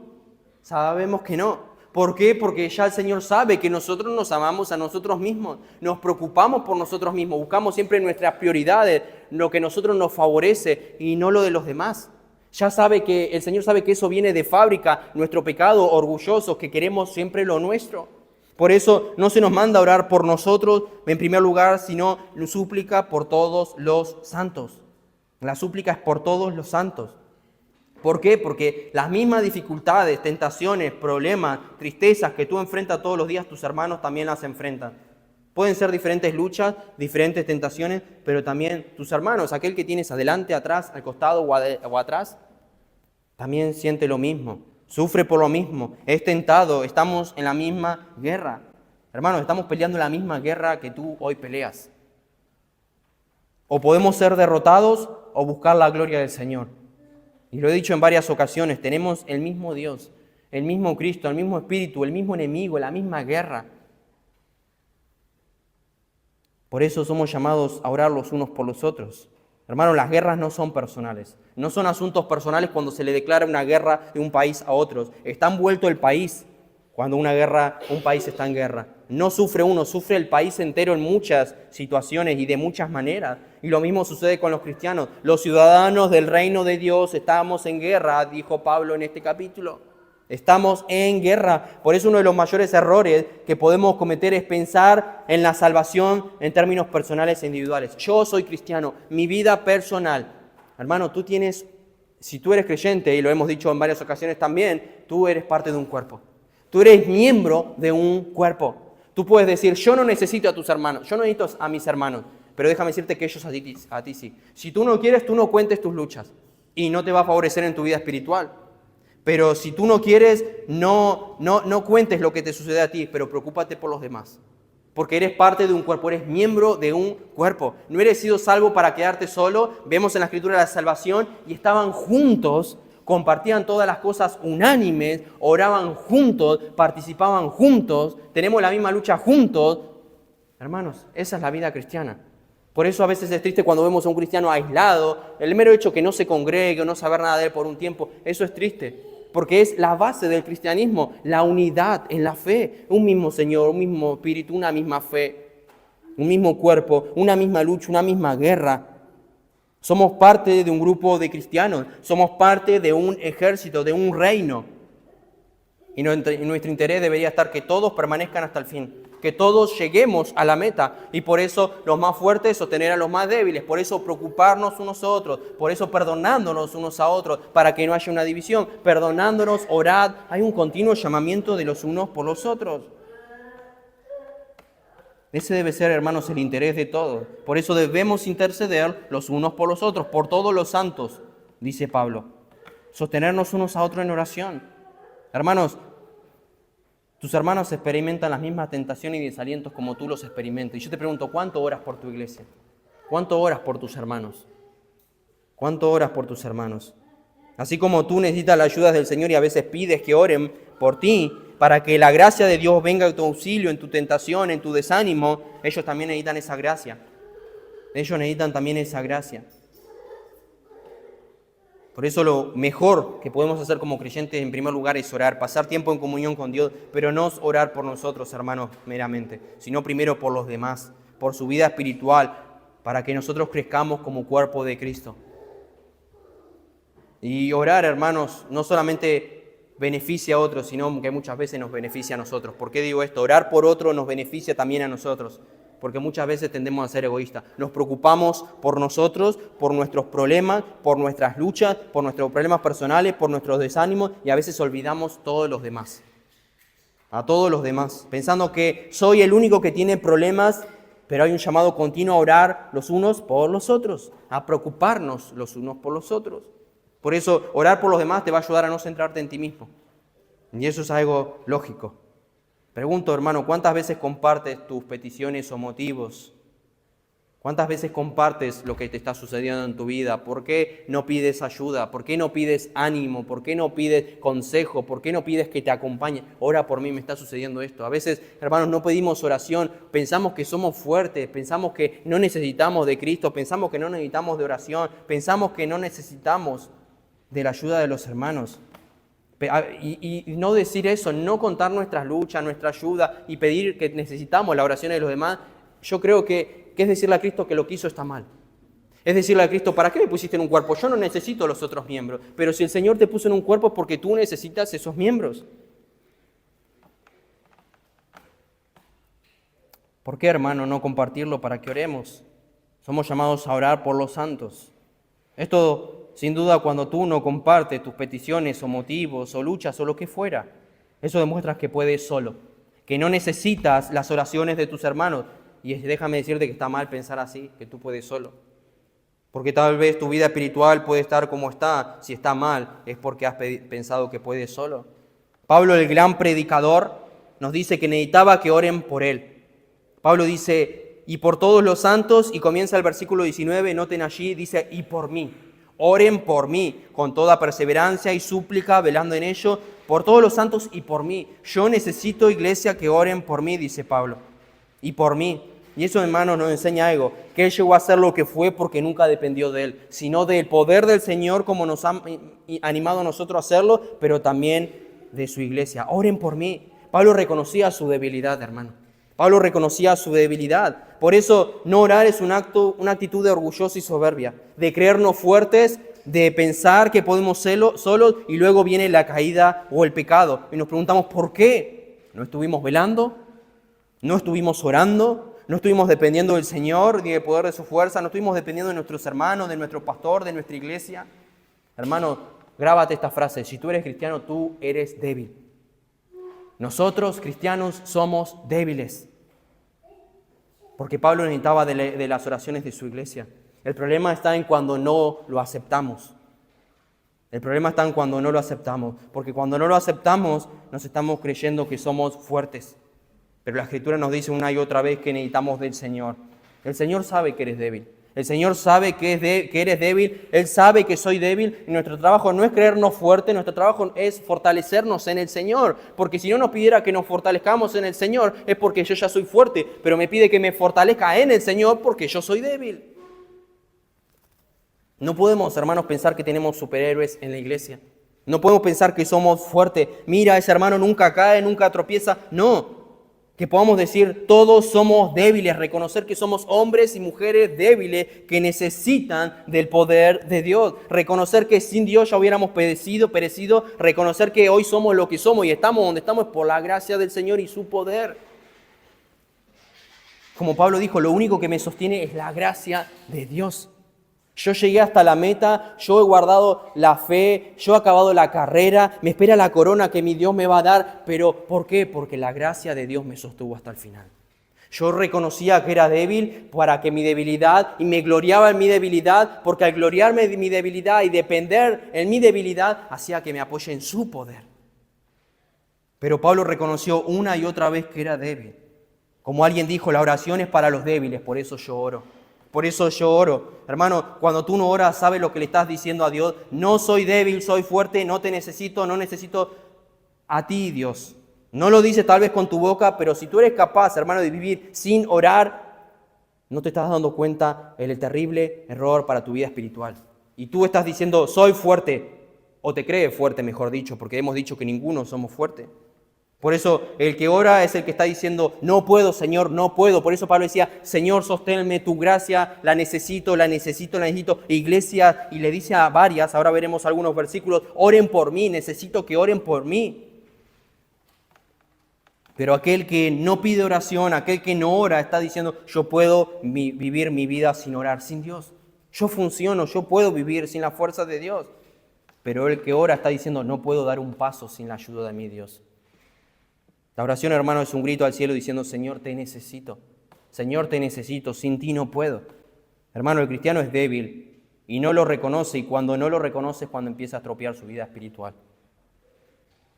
Sabemos que no. ¿Por qué? Porque ya el Señor sabe que nosotros nos amamos a nosotros mismos. Nos preocupamos por nosotros mismos. Buscamos siempre nuestras prioridades, lo que a nosotros nos favorece y no lo de los demás. Ya sabe que el Señor sabe que eso viene de fábrica, nuestro pecado, orgullosos, que queremos siempre lo nuestro. Por eso no se nos manda a orar por nosotros en primer lugar, sino súplica por todos los santos. La súplica es por todos los santos. ¿Por qué? Porque las mismas dificultades, tentaciones, problemas, tristezas que tú enfrentas todos los días, tus hermanos también las enfrentan. Pueden ser diferentes luchas, diferentes tentaciones, pero también tus hermanos, aquel que tienes adelante, atrás, al costado o atrás, también siente lo mismo. Sufre por lo mismo, es tentado, estamos en la misma guerra. Hermanos, estamos peleando la misma guerra que tú hoy peleas. O podemos ser derrotados o buscar la gloria del Señor. Y lo he dicho en varias ocasiones, tenemos el mismo Dios. el mismo Cristo, el mismo Espíritu, el mismo enemigo, la misma guerra. Por eso somos llamados a orar los unos por los otros. Hermanos, las guerras no son personales. No son asuntos personales cuando se le declara una guerra de un país a otros. Está envuelto el país cuando un país está en guerra. No sufre uno, sufre el país entero en muchas situaciones y de muchas maneras. Y lo mismo sucede con los cristianos. Los ciudadanos del reino de Dios estamos en guerra, dijo Pablo en este capítulo. Estamos en guerra. Por eso uno de los mayores errores que podemos cometer es pensar en la salvación en términos personales e individuales. Yo soy cristiano, mi vida personal. Hermano, si tú eres creyente, y lo hemos dicho en varias ocasiones también, tú eres parte de un cuerpo. Tú eres miembro de un cuerpo. Tú puedes decir, yo no necesito a tus hermanos, yo no necesito a mis hermanos, pero déjame decirte que ellos a ti sí. Si tú no quieres, tú no cuentes tus luchas y no te va a favorecer en tu vida espiritual. Pero si tú no quieres, no cuentes lo que te sucede a ti, pero preocúpate por los demás. Porque eres parte de un cuerpo, eres miembro de un cuerpo. No eres sido salvo para quedarte solo. Vemos en la Escritura la salvación y estaban juntos, compartían todas las cosas unánimes, oraban juntos, participaban juntos, tenemos la misma lucha juntos. Hermanos, esa es la vida cristiana. Por eso a veces es triste cuando vemos a un cristiano aislado, el mero hecho que no se congregue o no saber nada de él por un tiempo, eso es triste. Porque es la base del cristianismo, la unidad en la fe. Un mismo Señor, un mismo Espíritu, una misma fe, un mismo cuerpo, una misma lucha, una misma guerra. Somos parte de un grupo de cristianos, somos parte de un ejército, de un reino. Y nuestro interés debería estar que todos permanezcan hasta el fin, que todos lleguemos a la meta. Y por eso los más fuertes sostener a los más débiles, por eso preocuparnos unos a otros, por eso perdonándonos unos a otros, para que no haya una división. Perdonándonos, orad, hay un continuo llamamiento de los unos por los otros. Ese debe ser, hermanos, el interés de todos. Por eso debemos interceder los unos por los otros, por todos los santos, dice Pablo. Sostenernos unos a otros en oración. Hermanos, tus hermanos experimentan las mismas tentaciones y desalientos como tú los experimentas. Y yo te pregunto, ¿cuánto oras por tu iglesia? ¿Cuánto oras por tus hermanos? ¿Cuánto oras por tus hermanos? Así como tú necesitas la ayuda del Señor y a veces pides que oren por ti, para que la gracia de Dios venga a tu auxilio en tu tentación, en tu desánimo, ellos también necesitan esa gracia. Ellos necesitan también esa gracia. Por eso lo mejor que podemos hacer como creyentes en primer lugar es orar, pasar tiempo en comunión con Dios, pero no orar por nosotros, hermanos, meramente, sino primero por los demás, por su vida espiritual, para que nosotros crezcamos como cuerpo de Cristo. Y orar, hermanos, no solamente beneficia a otros, sino que muchas veces nos beneficia a nosotros. ¿Por qué digo esto? Orar por otro nos beneficia también a nosotros. Porque muchas veces tendemos a ser egoístas. Nos preocupamos por nosotros, por nuestros problemas, por nuestras luchas, por nuestros problemas personales, por nuestros desánimos y a veces olvidamos todos los demás. A todos los demás. Pensando que soy el único que tiene problemas, pero hay un llamado continuo a orar los unos por los otros, a preocuparnos los unos por los otros. Por eso orar por los demás te va a ayudar a no centrarte en ti mismo. Y eso es algo lógico. Pregunto, hermano, ¿cuántas veces compartes tus peticiones o motivos? ¿Cuántas veces compartes lo que te está sucediendo en tu vida? ¿Por qué no pides ayuda? ¿Por qué no pides ánimo? ¿Por qué no pides consejo? ¿Por qué no pides que te acompañe? Ora por mí, me está sucediendo esto. A veces, hermanos, no pedimos oración, pensamos que somos fuertes, pensamos que no necesitamos de Cristo, pensamos que no necesitamos de oración, pensamos que no necesitamos de la ayuda de los hermanos. Y no decir eso, no contar nuestras luchas, nuestra ayuda y pedir que necesitamos la oración de los demás, yo creo que es decirle a Cristo que lo que hizo está mal. Es decirle a Cristo, ¿para qué me pusiste en un cuerpo? Yo no necesito los otros miembros, pero si el Señor te puso en un cuerpo es porque tú necesitas esos miembros. ¿Por qué, hermano, no compartirlo para que oremos? Somos llamados a orar por los santos. Esto, sin duda, cuando tú no compartes tus peticiones o motivos o luchas o lo que fuera, eso demuestra que puedes solo, que no necesitas las oraciones de tus hermanos. Y déjame decirte que está mal pensar así, que tú puedes solo. Porque tal vez tu vida espiritual puede estar como está. Si está mal, es porque has pensado que puedes solo. Pablo, el gran predicador, nos dice que necesitaba que oren por él. Pablo dice, y por todos los santos, y comienza el versículo 19, noten allí, dice, y por mí. Oren por mí, con toda perseverancia y súplica, velando en ello por todos los santos y por mí. Yo necesito, iglesia, que oren por mí, dice Pablo, y por mí. Y eso, hermanos, nos enseña algo, que Él llegó a ser lo que fue porque nunca dependió de Él, sino del poder del Señor como nos ha animado a nosotros a hacerlo, pero también de su iglesia. Oren por mí. Pablo reconocía su debilidad, hermano. Pablo reconocía su debilidad. Por eso no orar es una actitud de orgullosa y soberbia, de creernos fuertes, de pensar que podemos serlo solos y luego viene la caída o el pecado. Y nos preguntamos, ¿por qué? ¿No estuvimos velando? ¿No estuvimos orando? ¿No estuvimos dependiendo del Señor ni del poder de su fuerza? ¿No estuvimos dependiendo de nuestros hermanos, de nuestro pastor, de nuestra iglesia? Hermano, grábate esta frase. Si tú eres cristiano, tú eres débil. Nosotros, cristianos, somos débiles. Porque Pablo necesitaba de las oraciones de su iglesia. El problema está en cuando no lo aceptamos. El problema está en cuando no lo aceptamos. Porque cuando no lo aceptamos, nos estamos creyendo que somos fuertes. Pero la Escritura nos dice una y otra vez que necesitamos del Señor. El Señor sabe que eres débil. El Señor sabe que eres débil. Él sabe que soy débil. Y nuestro trabajo no es creernos fuertes. Nuestro trabajo es fortalecernos en el Señor. Porque si no nos pidiera que nos fortalezcamos en el Señor, es porque yo ya soy fuerte. Pero me pide que me fortalezca en el Señor porque yo soy débil. No podemos, hermanos, pensar que tenemos superhéroes en la iglesia. No podemos pensar que somos fuertes. Mira, ese hermano nunca cae, nunca tropieza. No. Que podamos decir, todos somos débiles, reconocer que somos hombres y mujeres débiles que necesitan del poder de Dios. Reconocer que sin Dios ya hubiéramos perecido, reconocer que hoy somos lo que somos y estamos donde estamos por la gracia del Señor y su poder. Como Pablo dijo, lo único que me sostiene es la gracia de Dios. Yo llegué hasta la meta, yo he guardado la fe, yo he acabado la carrera, me espera la corona que mi Dios me va a dar. ¿Pero por qué? Porque la gracia de Dios me sostuvo hasta el final. Yo reconocía que era débil para que mi debilidad, y me gloriaba en mi debilidad, porque al gloriarme en mi debilidad y depender en mi debilidad, hacía que me apoye en su poder. Pero Pablo reconoció una y otra vez que era débil. Como alguien dijo, la oración es para los débiles, por eso yo oro. Por eso yo oro. Hermano, cuando tú no oras, ¿sabes lo que le estás diciendo a Dios? No soy débil, soy fuerte, no te necesito, no necesito a ti, Dios. No lo dices tal vez con tu boca, pero si tú eres capaz, hermano, de vivir sin orar, no te estás dando cuenta del terrible error para tu vida espiritual. Y tú estás diciendo, soy fuerte, o te crees fuerte, mejor dicho, porque hemos dicho que ninguno somos fuertes. Por eso el que ora es el que está diciendo, no puedo, Señor, no puedo. Por eso Pablo decía, Señor, sosténme tu gracia, la necesito. Iglesia, y le dice a varias, ahora veremos algunos versículos, oren por mí, necesito que oren por mí. Pero aquel que no pide oración, aquel que no ora, está diciendo, yo puedo vivir mi vida sin orar, sin Dios. Yo funciono, yo puedo vivir sin la fuerza de Dios. Pero el que ora está diciendo, no puedo dar un paso sin la ayuda de mi Dios. La oración, hermano, es un grito al cielo diciendo, Señor, te necesito. Señor, te necesito, sin ti no puedo. Hermano, el cristiano es débil y no lo reconoce, y cuando no lo reconoce es cuando empieza a estropear su vida espiritual.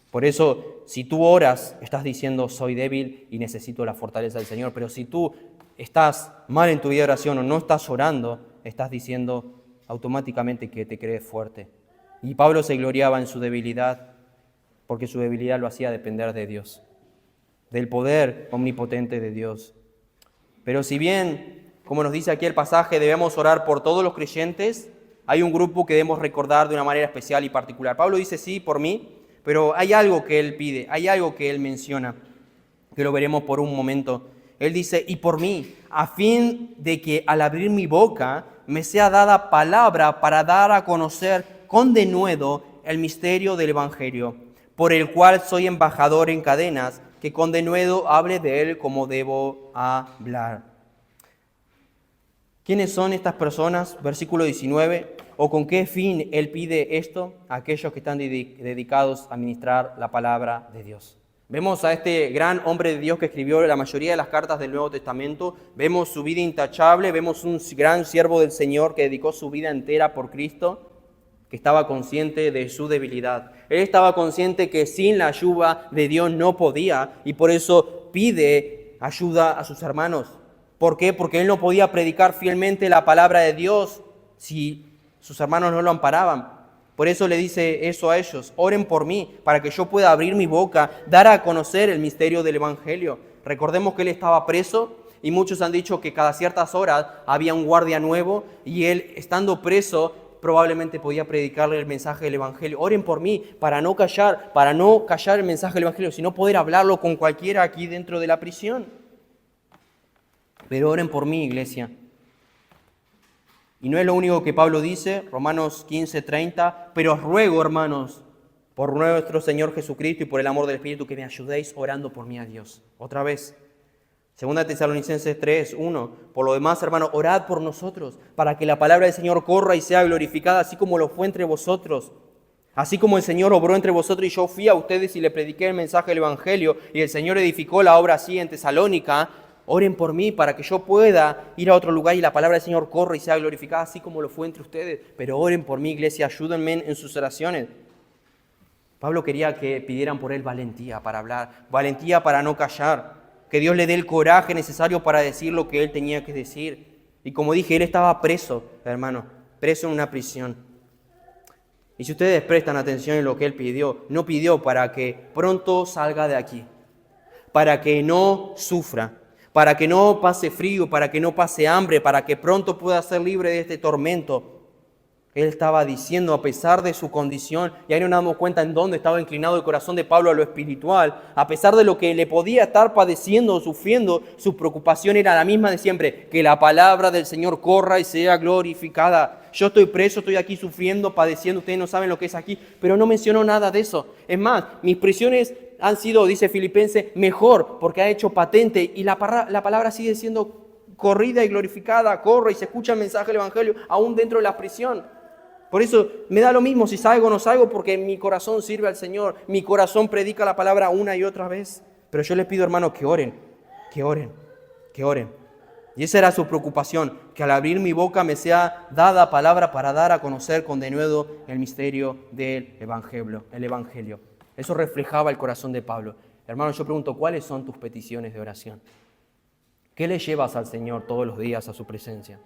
Por eso, si tú oras, estás diciendo, soy débil y necesito la fortaleza del Señor. Pero si tú estás mal en tu vida de oración o no estás orando, estás diciendo automáticamente que te crees fuerte. Y Pablo se gloriaba en su debilidad, porque su debilidad lo hacía depender de Dios, del poder omnipotente de Dios. Pero si bien, como nos dice aquí el pasaje, debemos orar por todos los creyentes, hay un grupo que debemos recordar de una manera especial y particular. Pablo dice sí por mí, pero hay algo que él pide, hay algo que él menciona, que lo veremos por un momento. Él dice, y por mí, a fin de que al abrir mi boca me sea dada palabra para dar a conocer con denuedo el misterio del Evangelio, por el cual soy embajador en cadenas, que con denuedo hable de él como debo hablar. ¿Quiénes son estas personas? Versículo 19. ¿O con qué fin él pide esto? A aquellos que están dedicados a ministrar la palabra de Dios. Vemos a este gran hombre de Dios que escribió la mayoría de las cartas del Nuevo Testamento. Vemos su vida intachable, vemos un gran siervo del Señor que dedicó su vida entera por Cristo, que estaba consciente de su debilidad. Él estaba consciente que sin la ayuda de Dios no podía, y por eso pide ayuda a sus hermanos. ¿Por qué? Porque él no podía predicar fielmente la palabra de Dios si sus hermanos no lo amparaban. Por eso le dice eso a ellos: oren por mí, para que yo pueda abrir mi boca, dar a conocer el misterio del Evangelio. Recordemos que él estaba preso y muchos han dicho que cada ciertas horas había un guardia nuevo y él, estando preso, probablemente podía predicarle el mensaje del Evangelio. Oren por mí para no callar el mensaje del Evangelio, sino poder hablarlo con cualquiera aquí dentro de la prisión. Pero oren por mí, iglesia. Y no es lo único que Pablo dice, Romanos 15:30, pero os ruego, hermanos, por nuestro Señor Jesucristo y por el amor del Espíritu, que me ayudéis orando por mí a Dios. Otra vez. 2 Tesalonicenses 3:1, por lo demás, hermanos, orad por nosotros, para que la palabra del Señor corra y sea glorificada, así como lo fue entre vosotros. Así como el Señor obró entre vosotros y yo fui a ustedes y le prediqué el mensaje del Evangelio, y el Señor edificó la obra así en Tesalónica, oren por mí para que yo pueda ir a otro lugar y la palabra del Señor corra y sea glorificada, así como lo fue entre ustedes. Pero oren por mí, iglesia, ayúdenme en sus oraciones. Pablo quería que pidieran por él valentía para hablar, valentía para no callar. Que Dios le dé el coraje necesario para decir lo que él tenía que decir. Y como dije, él estaba preso, hermano, preso en una prisión. Y si ustedes prestan atención en lo que él pidió, no pidió para que pronto salga de aquí, para que no sufra, para que no pase frío, para que no pase hambre, para que pronto pueda ser libre de este tormento. Él estaba diciendo, a pesar de su condición, y ahí nos damos cuenta en dónde estaba inclinado el corazón de Pablo a lo espiritual, a pesar de lo que le podía estar padeciendo o sufriendo, su preocupación era la misma de siempre: que la palabra del Señor corra y sea glorificada. Yo estoy preso, estoy aquí sufriendo, padeciendo, ustedes no saben lo que es aquí, pero no mencionó nada de eso. Es más, mis prisiones han sido, dice Filipenses, mejor, porque ha hecho patente, y la palabra sigue siendo corrida y glorificada, corre y se escucha el mensaje del Evangelio aún dentro de la prisión. Por eso me da lo mismo si salgo o no salgo, porque mi corazón sirve al Señor, mi corazón predica la palabra una y otra vez. Pero yo les pido, hermanos, que oren, que oren, que oren. Y esa era su preocupación, que al abrir mi boca me sea dada palabra para dar a conocer con denuedo el misterio del Evangelio, el Evangelio. Eso reflejaba el corazón de Pablo. Hermanos, yo pregunto, ¿cuáles son tus peticiones de oración? ¿Qué le llevas al Señor todos los días a su presencia?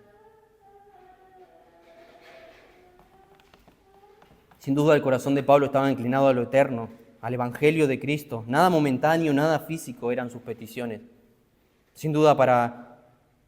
Sin duda el corazón de Pablo estaba inclinado a lo eterno, al Evangelio de Cristo. Nada momentáneo, nada físico eran sus peticiones. Sin duda, para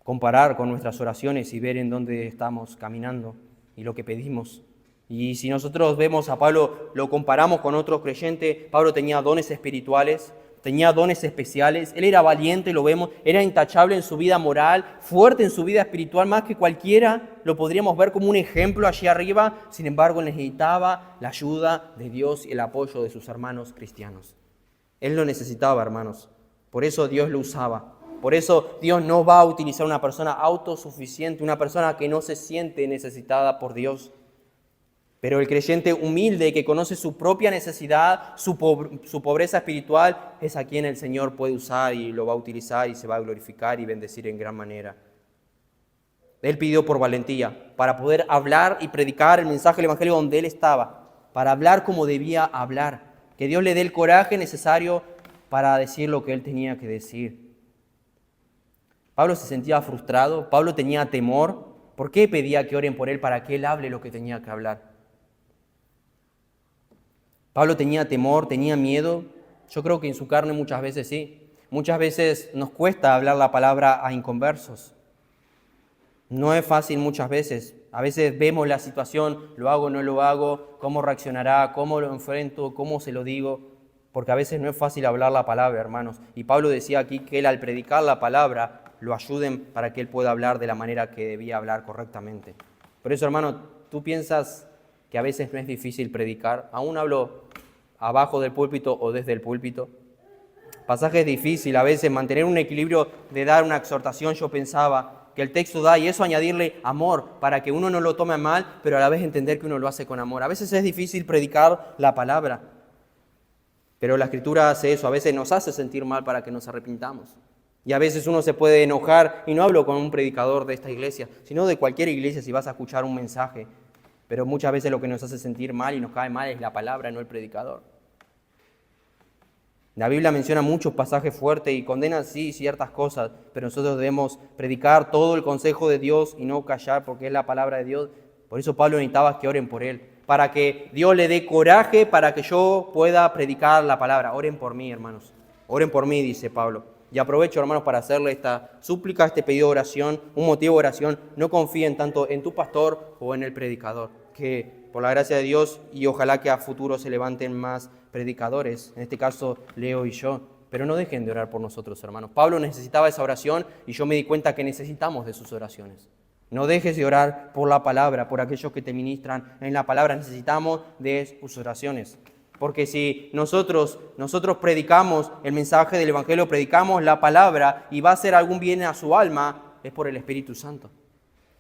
comparar con nuestras oraciones y ver en dónde estamos caminando y lo que pedimos. Y si nosotros vemos a Pablo, lo comparamos con otros creyentes, Pablo tenía dones espirituales, tenía dones especiales, él era valiente, lo vemos, era intachable en su vida moral, fuerte en su vida espiritual, más que cualquiera, lo podríamos ver como un ejemplo allí arriba. Sin embargo, necesitaba la ayuda de Dios y el apoyo de sus hermanos cristianos. Él lo necesitaba, hermanos, por eso Dios lo usaba. Por eso Dios no va a utilizar una persona autosuficiente, una persona que no se siente necesitada por Dios. Pero el creyente humilde que conoce su propia necesidad, su pobreza espiritual, es a quien el Señor puede usar y lo va a utilizar y se va a glorificar y bendecir en gran manera. Él pidió por valentía, para poder hablar y predicar el mensaje del Evangelio donde él estaba, para hablar como debía hablar, que Dios le dé el coraje necesario para decir lo que él tenía que decir. Pablo se sentía frustrado, Pablo tenía temor. ¿Por qué pedía que oren por él? Para que él hable lo que tenía que hablar. Pablo tenía temor, tenía miedo. Yo creo que en su carne muchas veces sí. Muchas veces nos cuesta hablar la palabra a inconversos. No es fácil muchas veces. A veces vemos la situación, lo hago, no lo hago, cómo reaccionará, cómo lo enfrento, cómo se lo digo. Porque a veces no es fácil hablar la palabra, hermanos. Y Pablo decía aquí que él, al predicar la palabra, lo ayuden para que él pueda hablar de la manera que debía hablar correctamente. Por eso, hermano, tú piensas que a veces no es difícil predicar. Aún hablo abajo del púlpito o desde el púlpito. Pasaje es difícil a veces mantener un equilibrio de dar una exhortación. Yo pensaba que el texto da, y eso añadirle amor para que uno no lo tome mal, pero a la vez entender que uno lo hace con amor. A veces es difícil predicar la palabra, pero la Escritura hace eso. A veces nos hace sentir mal para que nos arrepintamos. Y a veces uno se puede enojar, y no hablo con un predicador de esta iglesia, sino de cualquier iglesia si vas a escuchar un mensaje. Pero muchas veces lo que nos hace sentir mal y nos cae mal es la palabra, no el predicador. La Biblia menciona muchos pasajes fuertes y condena sí ciertas cosas, pero nosotros debemos predicar todo el consejo de Dios y no callar, porque es la palabra de Dios. Por eso Pablo necesitaba que oren por él, para que Dios le dé coraje para que yo pueda predicar la palabra. Oren por mí, hermanos. Oren por mí, dice Pablo. Y aprovecho, hermanos, para hacerle esta súplica, este pedido de oración, un motivo de oración. No confíen tanto en tu pastor o en el predicador, que por la gracia de Dios, y ojalá que a futuro se levanten más predicadores, en este caso Leo y yo, pero no dejen de orar por nosotros, hermanos. Pablo necesitaba esa oración y yo me di cuenta que necesitamos de sus oraciones. No dejes de orar por la palabra, por aquellos que te ministran en la palabra. Necesitamos de sus oraciones. Porque si nosotros predicamos el mensaje del Evangelio, predicamos la palabra y va a hacer algún bien a su alma, es por el Espíritu Santo.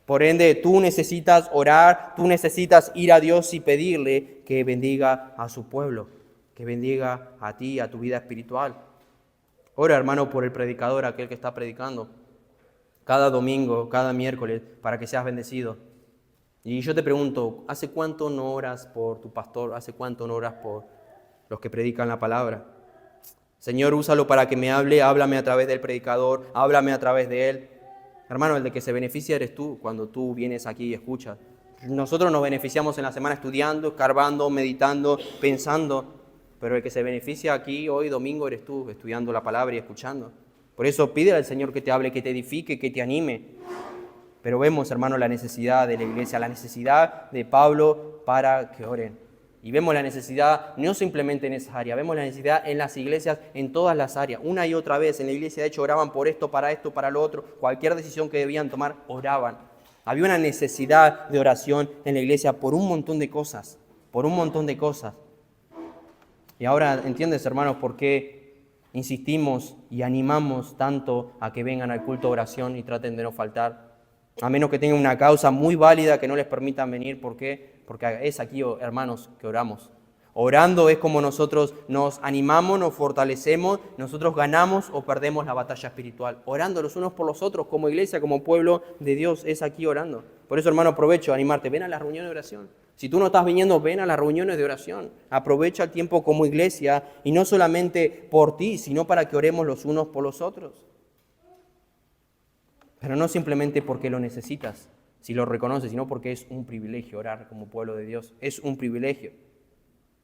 Por ende, tú necesitas orar, tú necesitas ir a Dios y pedirle que bendiga a su pueblo, que bendiga a ti, a tu vida espiritual. Ora, hermano, por el predicador, aquel que está predicando cada domingo, cada miércoles, para que seas bendecido. Y yo te pregunto, ¿hace cuánto no oras por tu pastor? ¿Hace cuánto no oras por los que predican la palabra? Señor, úsalo para que me hable, háblame a través del predicador, háblame a través de él. Hermano, el de que se beneficia eres tú cuando tú vienes aquí y escuchas. Nosotros nos beneficiamos en la semana estudiando, escarbando, meditando, pensando, pero el que se beneficia aquí hoy domingo eres tú, estudiando la palabra y escuchando. Por eso pídele al Señor que te hable, que te edifique, que te anime. Pero vemos, hermano, la necesidad de la iglesia, la necesidad de Pablo para que oren. Y vemos la necesidad no simplemente en esa área, vemos la necesidad en las iglesias, en todas las áreas. Una y otra vez en la iglesia, de hecho, oraban por esto, para lo otro. Cualquier decisión que debían tomar, oraban. Había una necesidad de oración en la iglesia por un montón de cosas, por un montón de cosas. Y ahora entiendes, hermanos, por qué insistimos y animamos tanto a que vengan al culto de oración y traten de no faltar. A menos que tengan una causa muy válida que no les permitan venir. ¿Por qué? Porque es aquí, hermanos, que oramos. Orando es como nosotros nos animamos, nos fortalecemos, nosotros ganamos o perdemos la batalla espiritual. Orando los unos por los otros, como iglesia, como pueblo de Dios, es aquí orando. Por eso, hermano, aprovecho a animarte. Ven a las reuniones de oración. Si tú no estás viniendo, ven a las reuniones de oración. Aprovecha el tiempo como iglesia y no solamente por ti, sino para que oremos los unos por los otros. Pero no simplemente porque lo necesitas, si lo reconoces, sino porque es un privilegio orar como pueblo de Dios. Es un privilegio.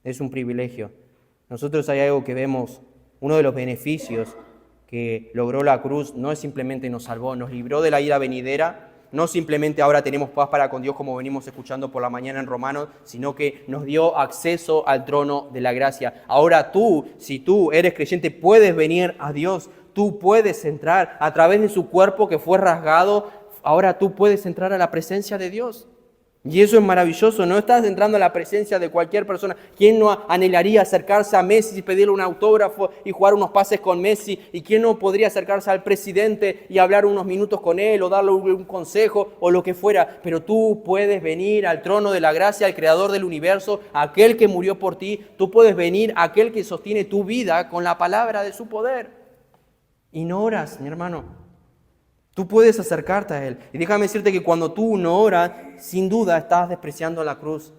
Es un privilegio. Nosotros hay algo que vemos, uno de los beneficios que logró la cruz, no es simplemente nos salvó, nos libró de la ira venidera, no simplemente ahora tenemos paz para con Dios como venimos escuchando por la mañana en Romanos, sino que nos dio acceso al trono de la gracia. Ahora tú, si tú eres creyente, puedes venir a Dios. Tú puedes entrar a través de su cuerpo que fue rasgado. Ahora tú puedes entrar a la presencia de Dios. Y eso es maravilloso. No estás entrando a la presencia de cualquier persona. ¿Quién no anhelaría acercarse a Messi y pedirle un autógrafo y jugar unos pases con Messi? ¿Y quién no podría acercarse al presidente y hablar unos minutos con él o darle un consejo o lo que fuera? Pero tú puedes venir al trono de la gracia, al creador del universo, aquel que murió por ti. Tú puedes venir a aquel que sostiene tu vida con la palabra de su poder. Y no oras, mi hermano. Tú puedes acercarte a Él. Y déjame decirte que cuando tú no oras, sin duda estás despreciando la cruz.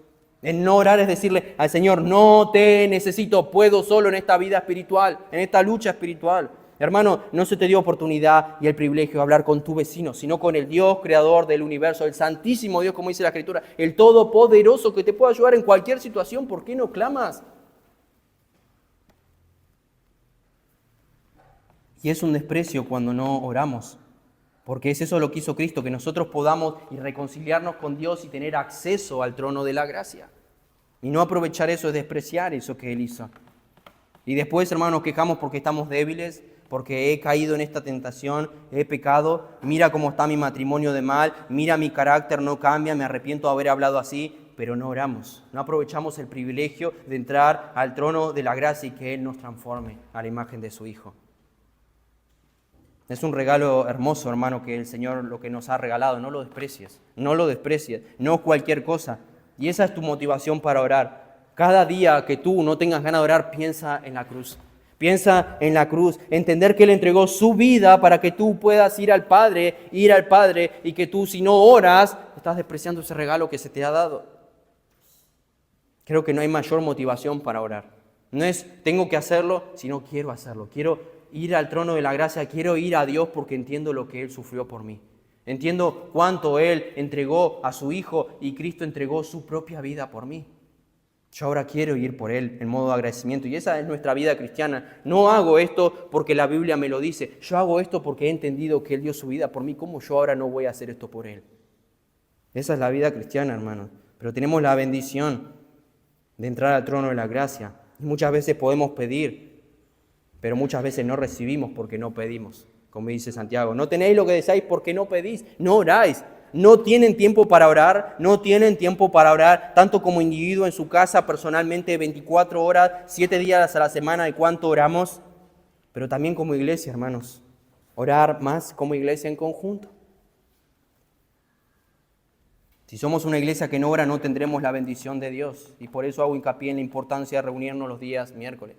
El no orar es decirle al Señor, no te necesito, puedo solo en esta vida espiritual, en esta lucha espiritual. Hermano, no se te dio oportunidad y el privilegio de hablar con tu vecino, sino con el Dios creador del universo, el santísimo Dios, como dice la Escritura, el todopoderoso que te puede ayudar en cualquier situación. ¿Por qué no clamas? Y es un desprecio cuando no oramos. Porque es eso lo que hizo Cristo, que nosotros podamos reconciliarnos con Dios y tener acceso al trono de la gracia. Y no aprovechar eso es despreciar eso que Él hizo. Y después, hermanos, nos quejamos porque estamos débiles, porque he caído en esta tentación, he pecado, mira cómo está mi matrimonio de mal, mira mi carácter no cambia, me arrepiento de haber hablado así, pero no oramos. No aprovechamos el privilegio de entrar al trono de la gracia y que Él nos transforme a la imagen de su Hijo. Es un regalo hermoso, hermano, que el Señor lo que nos ha regalado. No lo desprecies, no cualquier cosa. Y esa es tu motivación para orar. Cada día que tú no tengas ganas de orar, piensa en la cruz. Piensa en la cruz, entender que Él entregó su vida para que tú puedas ir al Padre, y que tú, si no oras, estás despreciando ese regalo que se te ha dado. Creo que no hay mayor motivación para orar. No es tengo que hacerlo, sino quiero hacerlo. Quiero ir al trono de la gracia, quiero ir a Dios porque entiendo lo que Él sufrió por mí. Entiendo cuánto Él entregó a su Hijo y Cristo entregó su propia vida por mí. Yo ahora quiero ir por Él en modo de agradecimiento. Y esa es nuestra vida cristiana. No hago esto porque la Biblia me lo dice. Yo hago esto porque he entendido que Él dio su vida por mí. ¿Cómo yo ahora no voy a hacer esto por Él? Esa es la vida cristiana, hermanos. Pero tenemos la bendición de entrar al trono de la gracia. Y muchas veces podemos pedir, pero muchas veces no recibimos porque no pedimos. Como dice Santiago, no tenéis lo que deseáis porque no pedís, no oráis. No tienen tiempo para orar, tanto como individuo en su casa, personalmente, 24 horas, 7 días a la semana, ¿de cuánto oramos? Pero también como iglesia, hermanos, orar más como iglesia en conjunto. Si somos una iglesia que no ora, no tendremos la bendición de Dios. Y por eso hago hincapié en la importancia de reunirnos los días miércoles.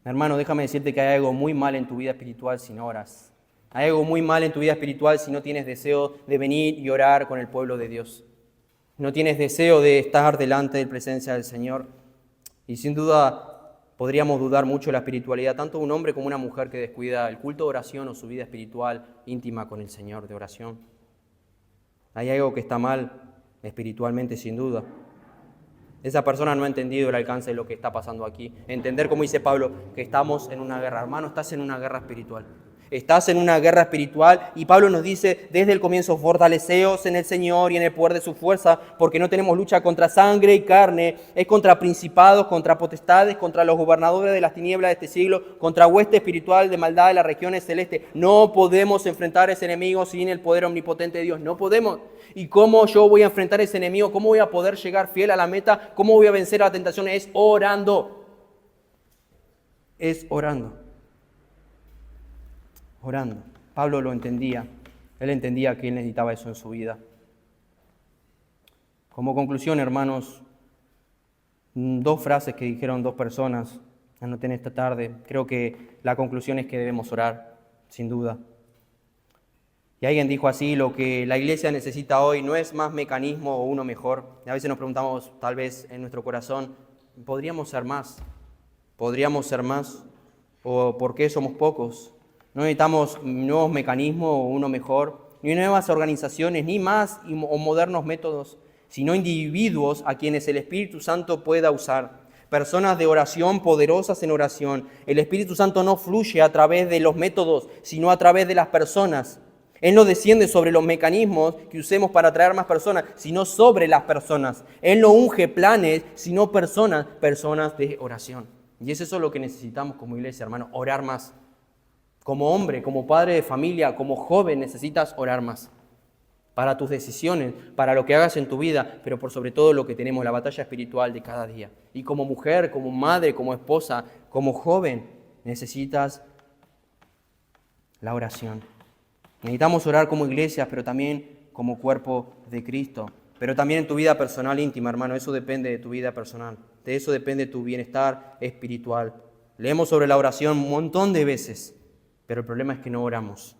Hermano, déjame decirte que hay algo muy mal en tu vida espiritual si no oras. Hay algo muy mal en tu vida espiritual si no tienes deseo de venir y orar con el pueblo de Dios. No tienes deseo de estar delante de la presencia del Señor. Y sin duda podríamos dudar mucho de la espiritualidad, tanto un hombre como una mujer que descuida el culto de oración o su vida espiritual íntima con el Señor de oración. Hay algo que está mal espiritualmente, sin duda. Esa persona no ha entendido el alcance de lo que está pasando aquí. Entender, como dice Pablo, que estamos en una guerra. Hermano, estás en una guerra espiritual. Estás en una guerra espiritual y Pablo nos dice desde el comienzo, fortaleceos en el Señor y en el poder de su fuerza, porque no tenemos lucha contra sangre y carne, es contra principados, contra potestades, contra los gobernadores de las tinieblas de este siglo, contra hueste espiritual de maldad de las regiones celestes. No podemos enfrentar a ese enemigo sin el poder omnipotente de Dios, no podemos. ¿Y cómo yo voy a enfrentar a ese enemigo? ¿Cómo voy a poder llegar fiel a la meta? ¿Cómo voy a vencer a la tentación? Es orando. Es orando. Orando. Pablo lo entendía. Él entendía que él necesitaba eso en su vida. Como conclusión, hermanos, 2 frases que dijeron 2 personas, anoten esta tarde. Creo que la conclusión es que debemos orar, sin duda. Y alguien dijo así, lo que la iglesia necesita hoy no es más mecanismo o uno mejor. Y a veces nos preguntamos, tal vez en nuestro corazón, ¿podríamos ser más? ¿Podríamos ser más? ¿O por qué somos pocos? No necesitamos nuevos mecanismos o uno mejor, ni nuevas organizaciones, ni más o modernos métodos, sino individuos a quienes el Espíritu Santo pueda usar. Personas de oración, poderosas en oración. El Espíritu Santo no fluye a través de los métodos, sino a través de las personas. Él no desciende sobre los mecanismos que usemos para atraer más personas, sino sobre las personas. Él no unge planes, sino personas de oración. Y es eso lo que necesitamos como iglesia, hermano, orar más. Como hombre, como padre de familia, como joven, necesitas orar más. Para tus decisiones, para lo que hagas en tu vida, pero por sobre todo lo que tenemos, la batalla espiritual de cada día. Y como mujer, como madre, como esposa, como joven, necesitas la oración. Necesitamos orar como iglesia, pero también como cuerpo de Cristo. Pero también en tu vida personal íntima, hermano. Eso depende de tu vida personal. De eso depende tu bienestar espiritual. Leemos sobre la oración un montón de veces, pero el problema es que no oramos.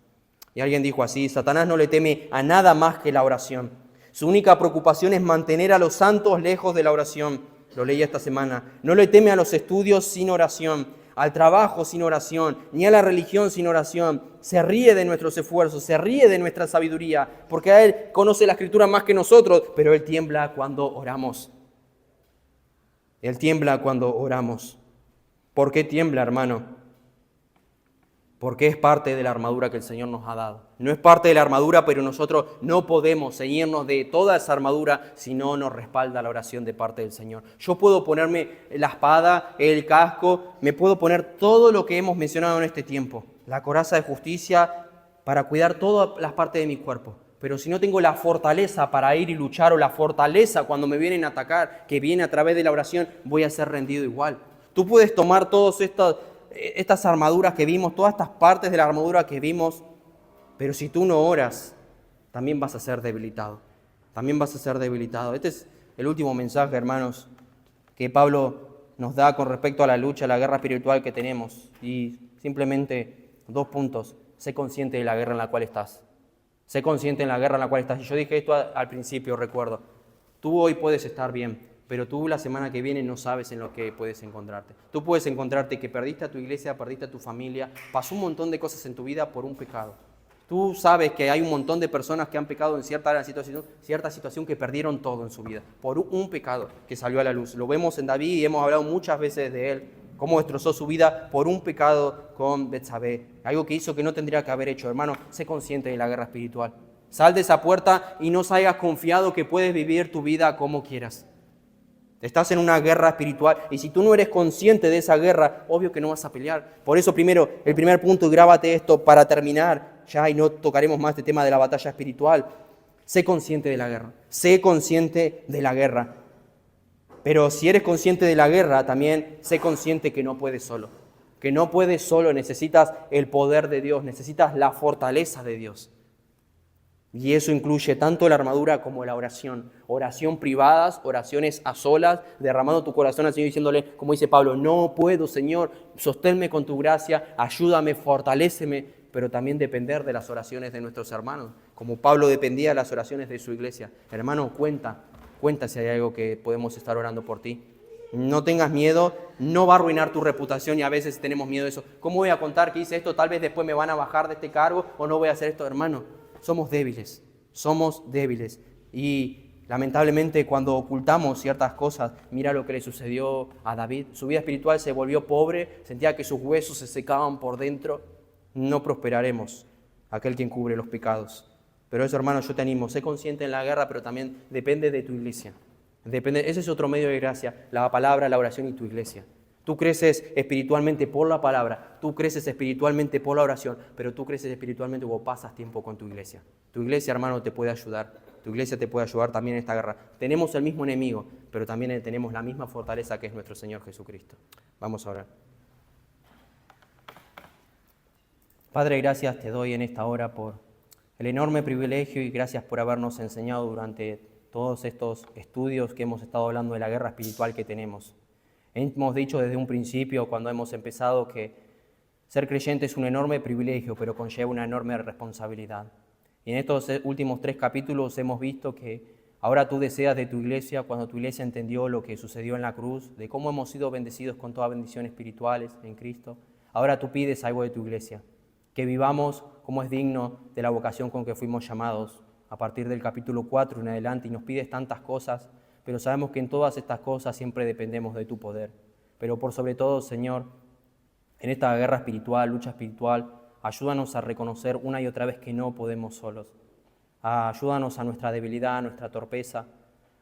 Y alguien dijo así, Satanás no le teme a nada más que la oración. Su única preocupación es mantener a los santos lejos de la oración. Lo leí esta semana. No le teme a los estudios sin oración, al trabajo sin oración, ni a la religión sin oración. Se ríe de nuestros esfuerzos, se ríe de nuestra sabiduría, porque a Él conoce la Escritura más que nosotros, pero Él tiembla cuando oramos. Él tiembla cuando oramos. ¿Por qué tiembla, hermano? Porque es parte de la armadura que el Señor nos ha dado. No es parte de la armadura, pero nosotros no podemos ceñirnos de toda esa armadura si no nos respalda la oración de parte del Señor. Yo puedo ponerme la espada, el casco, me puedo poner todo lo que hemos mencionado en este tiempo. La coraza de justicia para cuidar todas las partes de mi cuerpo. Pero si no tengo la fortaleza para ir y luchar o la fortaleza cuando me vienen a atacar, que viene a través de la oración, voy a ser rendido igual. Tú puedes tomar todas estas armaduras que vimos, todas estas partes de la armadura que vimos, pero si tú no oras, también vas a ser debilitado. También vas a ser debilitado. Este es el último mensaje, hermanos, que Pablo nos da con respecto a la lucha, a la guerra espiritual que tenemos. Y simplemente 2 puntos. Sé consciente de la guerra en la cual estás. Sé consciente en la guerra en la cual estás. Y yo dije esto al principio, recuerdo. Tú hoy puedes estar bien, pero tú la semana que viene no sabes en lo que puedes encontrarte. Tú puedes encontrarte que perdiste a tu iglesia, perdiste a tu familia, pasó un montón de cosas en tu vida por un pecado. Tú sabes que hay un montón de personas que han pecado en cierta situación que perdieron todo en su vida por un pecado que salió a la luz. Lo vemos en David y hemos hablado muchas veces de él, cómo destrozó su vida por un pecado con Betsabé, algo que hizo que no tendría que haber hecho. Hermano, sé consciente de la guerra espiritual. Sal de esa puerta y no salgas confiado que puedes vivir tu vida como quieras. Estás en una guerra espiritual y si tú no eres consciente de esa guerra, obvio que no vas a pelear. Por eso primero, el primer punto, y grábate esto para terminar ya y no tocaremos más este tema de la batalla espiritual. Sé consciente de la guerra, sé consciente de la guerra. Pero si eres consciente de la guerra, también sé consciente que no puedes solo. Que no puedes solo, necesitas el poder de Dios, necesitas la fortaleza de Dios. Y eso incluye tanto la armadura como la oración. Oración privadas, oraciones a solas, derramando tu corazón al Señor diciéndole, como dice Pablo, no puedo, Señor, sosténme con tu gracia, ayúdame, fortaléceme, pero también depender de las oraciones de nuestros hermanos, como Pablo dependía de las oraciones de su iglesia. Hermano, cuenta si hay algo que podemos estar orando por ti. No tengas miedo, no va a arruinar tu reputación y a veces tenemos miedo de eso. ¿Cómo voy a contar que hice esto? Tal vez después me van a bajar de este cargo o no voy a hacer esto, hermano. Somos débiles y lamentablemente cuando ocultamos ciertas cosas, mira lo que le sucedió a David. Su vida espiritual se volvió pobre, sentía que sus huesos se secaban por dentro. No prosperaremos, aquel quien cubre los pecados. Pero eso, hermano, yo te animo, sé consciente en la guerra, pero también depende de tu iglesia. Ese es otro medio de gracia, la palabra, la oración y tu iglesia. Tú creces espiritualmente por la palabra, tú creces espiritualmente por la oración, pero tú creces espiritualmente cuando pasas tiempo con tu iglesia. Tu iglesia, hermano, te puede ayudar. Tu iglesia te puede ayudar también en esta guerra. Tenemos el mismo enemigo, pero también tenemos la misma fortaleza que es nuestro Señor Jesucristo. Vamos a orar. Padre, gracias te doy en esta hora por el enorme privilegio y gracias por habernos enseñado durante todos estos estudios que hemos estado hablando de la guerra espiritual que tenemos. Hemos dicho desde un principio, cuando hemos empezado, que ser creyente es un enorme privilegio, pero conlleva una enorme responsabilidad. Y en estos últimos 3 capítulos hemos visto que ahora tú deseas de tu iglesia, cuando tu iglesia entendió lo que sucedió en la cruz, de cómo hemos sido bendecidos con todas bendiciones espirituales en Cristo, ahora tú pides algo de tu iglesia, que vivamos como es digno de la vocación con que fuimos llamados a partir del capítulo 4 en adelante, y nos pides tantas cosas, pero sabemos que en todas estas cosas siempre dependemos de tu poder. Pero por sobre todo, Señor, en esta guerra espiritual, lucha espiritual, ayúdanos a reconocer una y otra vez que no podemos solos. Ayúdanos a nuestra debilidad, a nuestra torpeza,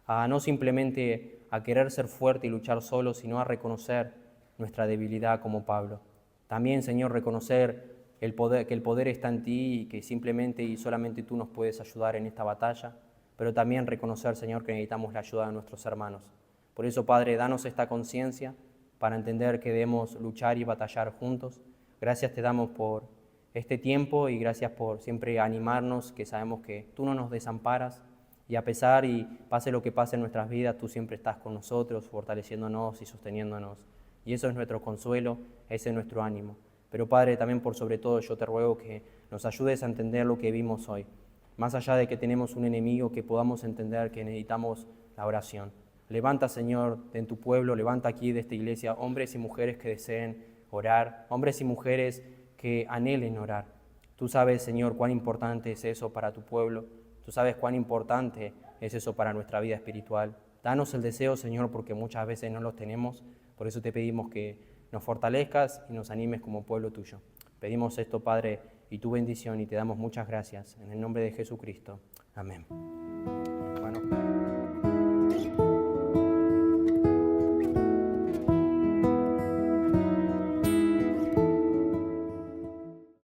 a no simplemente a querer ser fuerte y luchar solos, sino a reconocer nuestra debilidad como Pablo. También, Señor, reconocer que el poder está en ti y que simplemente y solamente tú nos puedes ayudar en esta batalla, pero también reconocer, Señor, que necesitamos la ayuda de nuestros hermanos. Por eso, Padre, danos esta conciencia para entender que debemos luchar y batallar juntos. Gracias te damos por este tiempo y gracias por siempre animarnos, que sabemos que tú no nos desamparas y a pesar y pase lo que pase en nuestras vidas, tú siempre estás con nosotros, fortaleciéndonos y sosteniéndonos. Y eso es nuestro consuelo, ese es nuestro ánimo. Pero Padre, también por sobre todo yo te ruego que nos ayudes a entender lo que vimos hoy. Más allá de que tenemos un enemigo, que podamos entender que necesitamos la oración. Levanta, Señor, en tu pueblo, levanta aquí de esta iglesia hombres y mujeres que deseen orar, hombres y mujeres que anhelen orar. Tú sabes, Señor, cuán importante es eso para tu pueblo. Tú sabes cuán importante es eso para nuestra vida espiritual. Danos el deseo, Señor, porque muchas veces no lo tenemos. Por eso te pedimos que nos fortalezcas y nos animes como pueblo tuyo. Pedimos esto, Padre, y tu bendición, y te damos muchas gracias. En el nombre de Jesucristo. Amén.